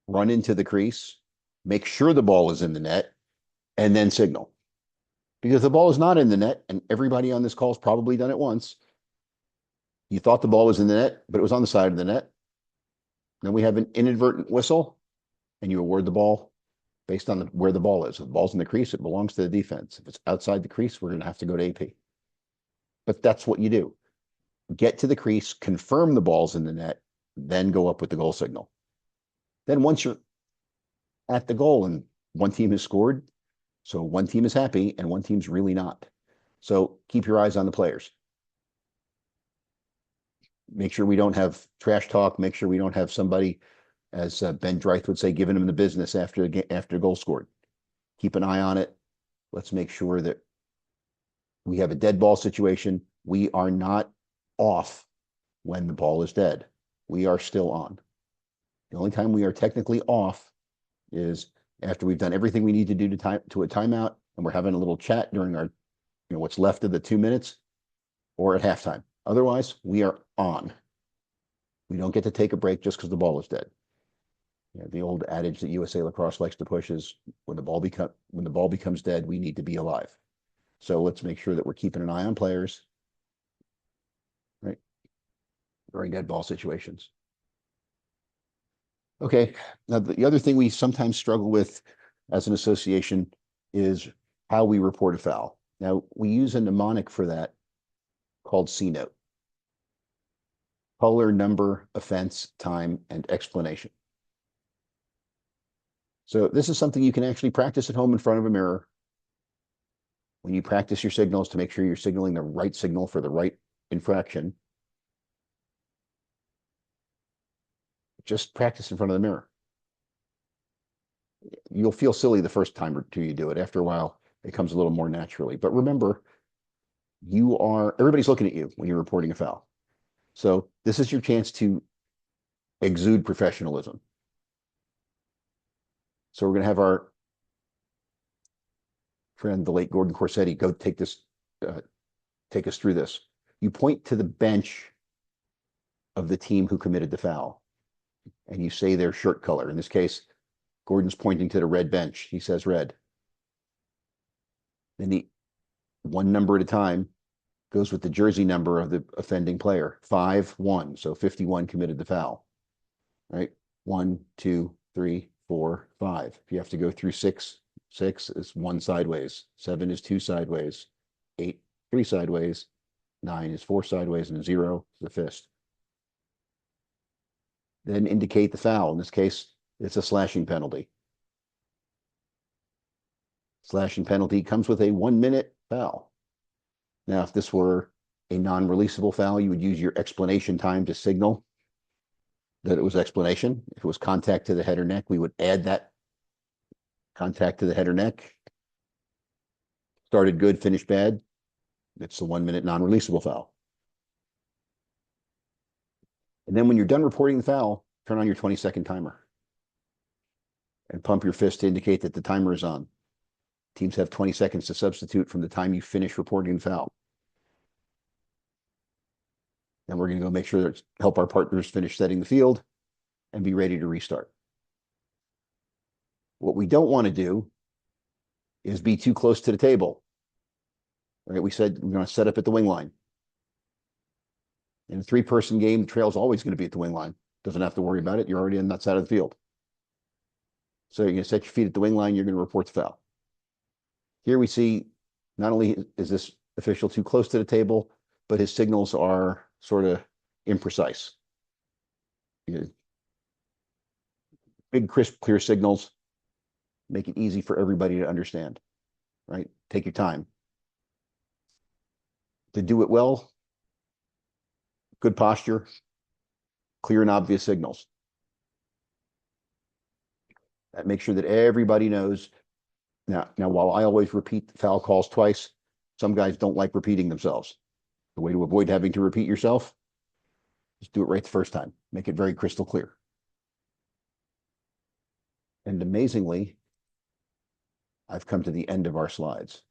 Run into the crease, make sure the ball is in the net, and then signal. Because the ball is not in the net, and everybody on this call has probably done it once. You thought the ball was in the net, but it was on the side of the net. Then we have an inadvertent whistle, and you award the ball based on where the ball is. If the ball's in the crease, it belongs to the defense. If it's outside the crease, we're going to have to go to AP. But that's what you do. Get to the crease, confirm the ball's in the net, then go up with the goal signal. Then once you're at the goal and one team has scored, so one team is happy and one team's really not. So keep your eyes on the players. Make sure we don't have trash talk. Make sure we don't have somebody as Ben Dreith would say, giving him the business after a goal scored. Keep an eye on it. Let's make sure that we have a dead ball situation. We are not off when the ball is dead. We are still on. The only time we are technically off is after we've done everything we need to do to a timeout, and we're having a little chat during our, what's left of the 2 minutes, or at halftime. Otherwise, we are on. We don't get to take a break just because the ball is dead. The old adage that USA Lacrosse likes to push is when the ball becomes dead, we need to be alive. So let's make sure that we're keeping an eye on players, right, during dead ball situations. Okay, now the other thing we sometimes struggle with as an association is how we report a foul. Now, we use a mnemonic for that called C-note. Color, number, offense, time, and explanation. So this is something you can actually practice at home in front of a mirror. When you practice your signals to make sure you're signaling the right signal for the right infraction, just practice in front of the mirror. You'll feel silly the first time or two you do it. After a while, it comes a little more naturally. But remember, everybody's looking at you when you're reporting a foul. So this is your chance to exude professionalism. So we're going to have our friend, the late Gordon Corsetti, go take us through this. You point to the bench of the team who committed the foul, and you say their shirt color. In this case, Gordon's pointing to the red bench. He says red. Then one number at a time goes with the jersey number of the offending player. 5-1. So 51 committed the foul. Right? 1, 2, 3, 4, 5. If you have to go through 6 is 1 sideways. 7 is 2 sideways. 8, 3 sideways. 9 is 4 sideways, and 0 is the fist. Then indicate the foul. In this case, it's a slashing penalty. Slashing penalty comes with a 1-minute foul. Now, if this were a non-releasable foul, you would use your explanation time to signal that it was explanation. If it was contact to the head or neck, we would add that contact to the head or neck. Started good, finished bad. It's the 1-minute non-releasable foul. And then when you're done reporting the foul, turn on your 20-second timer and pump your fist to indicate that the timer is on. Teams have 20 seconds to substitute from the time you finish reporting the foul. Then we're going to go make sure that help our partners finish setting the field and be ready to restart. What we don't want to do is be too close to the table. Right? We said we're going to set up at the wing line. In a 3-person game, the trail is always going to be at the wing line. Doesn't have to worry about it. You're already on that side of the field. So you're going to set your feet at the wing line. You're going to report the foul. Here we see not only is this official too close to the table, but his signals are sort of imprecise. Big, crisp, clear signals make it easy for everybody to understand, right? Take your time. To do it well, good posture, clear and obvious signals. That makes sure that everybody knows. Now, while I always repeat the foul calls twice, some guys don't like repeating themselves. The way to avoid having to repeat yourself is do it right the first time. Make it very crystal clear. And amazingly, I've come to the end of our slides.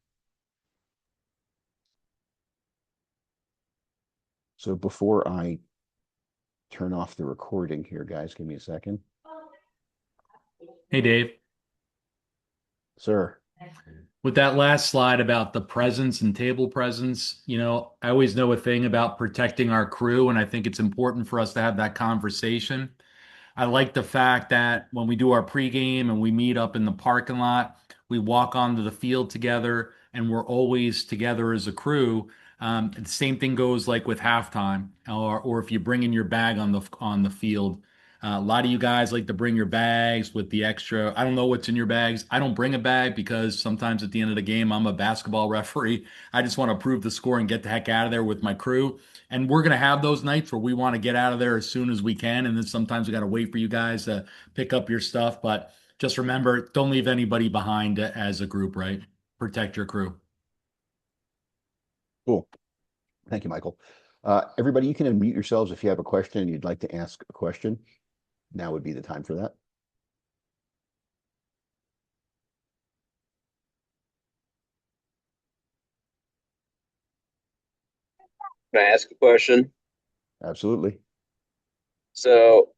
So before I turn off the recording here, guys, give me a second. Hey, Dave. Sir. With that last slide about the presence and table presence, I always know a thing about protecting our crew, and I think it's important for us to have that conversation. I like the fact that when we do our pregame and we meet up in the parking lot, we walk onto the field together and we're always together as a crew. The same thing goes like with halftime or if you bring in your bag on the field. A lot of you guys like to bring your bags with the extra. I don't know what's in your bags. I don't bring a bag because sometimes at the end of the game, I'm a basketball referee. I just want to prove the score and get the heck out of there with my crew. And we're going to have those nights where we want to get out of there as soon as we can. And then sometimes we got to wait for you guys to pick up your stuff. But just remember, don't leave anybody behind as a group, right? Protect your crew. Cool. Thank you, Michael. Everybody, you can unmute yourselves if you have a question and you'd like to ask a question. Now would be the time for that. Can I ask a question? Absolutely. So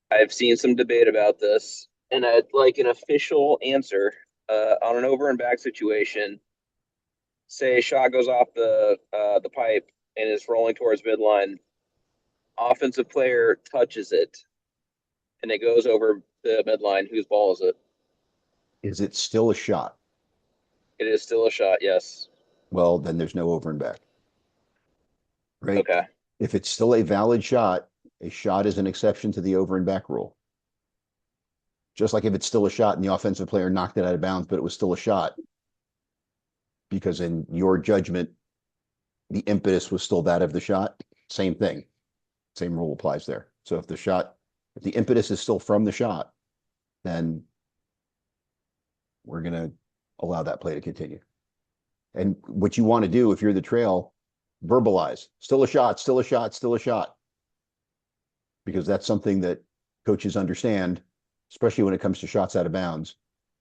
I've seen some debate about this, and I'd like an official answer on an over and back situation. Say a shot goes off the pipe and is rolling towards midline. Offensive player touches it, and it goes over the midline. Whose ball is it? Is it still a shot? It is still a shot. Yes. Well, then there's no over and back. Right? Okay. If it's still a valid shot, a shot is an exception to the over and back rule. Just like if it's still a shot and the offensive player knocked it out of bounds, but it was still a shot, because in your judgment, the impetus was still that of the shot. Same thing. Same rule applies there. So if the impetus is still from the shot, then we're going to allow that play to continue. And what you want to do if you're the trail, verbalize, still a shot, still a shot, still a shot. Because that's something that coaches understand, especially when it comes to shots out of bounds.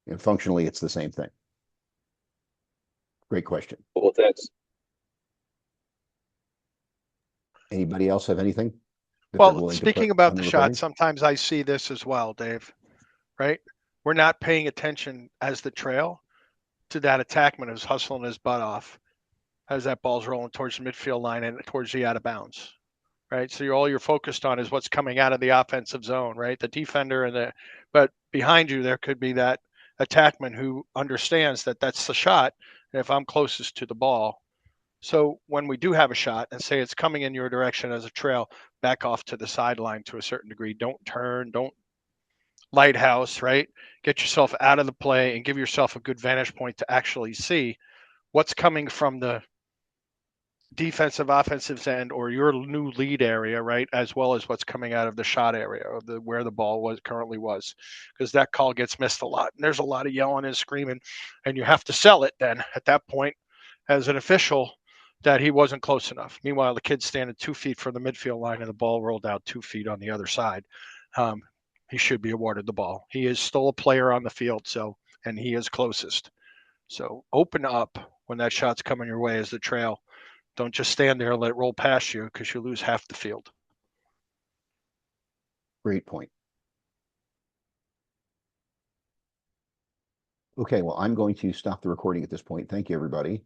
And functionally, it's the same thing. Great question. Well, thanks. Anybody else have anything that they're Well, willing to speaking put about on the recording? shot, sometimes I see this as well, Dave, right? We're not paying attention as the trail to that attackman who's hustling his butt off as that ball's rolling towards the midfield line and towards the out of bounds, right? So all you're focused on is what's coming out of the offensive zone, right? The defender but behind you there could be that attackman who understands that that's the shot. And if I'm closest to the ball, so when we do have a shot and say it's coming in your direction as a trail, back off to the sideline to a certain degree. Don't turn, don't lighthouse, right? Get yourself out of the play and give yourself a good vantage point to actually see what's coming from the defensive offensive end or your new lead area, right, as well as what's coming out of the shot area or where the ball currently was, because that call gets missed a lot and there's a lot of yelling and screaming, and you have to sell it then at that point as an official that he wasn't close enough. Meanwhile, the kid's standing 2 feet from the midfield line and the ball rolled out 2 feet on the other side. He should be awarded the ball. He is still a player on the field, and he is closest. So open up when that shot's coming your way as the trail. Don't just stand there and let it roll past you because you lose half the field. Great point. Okay, well, I'm going to stop the recording at this point. Thank you, everybody.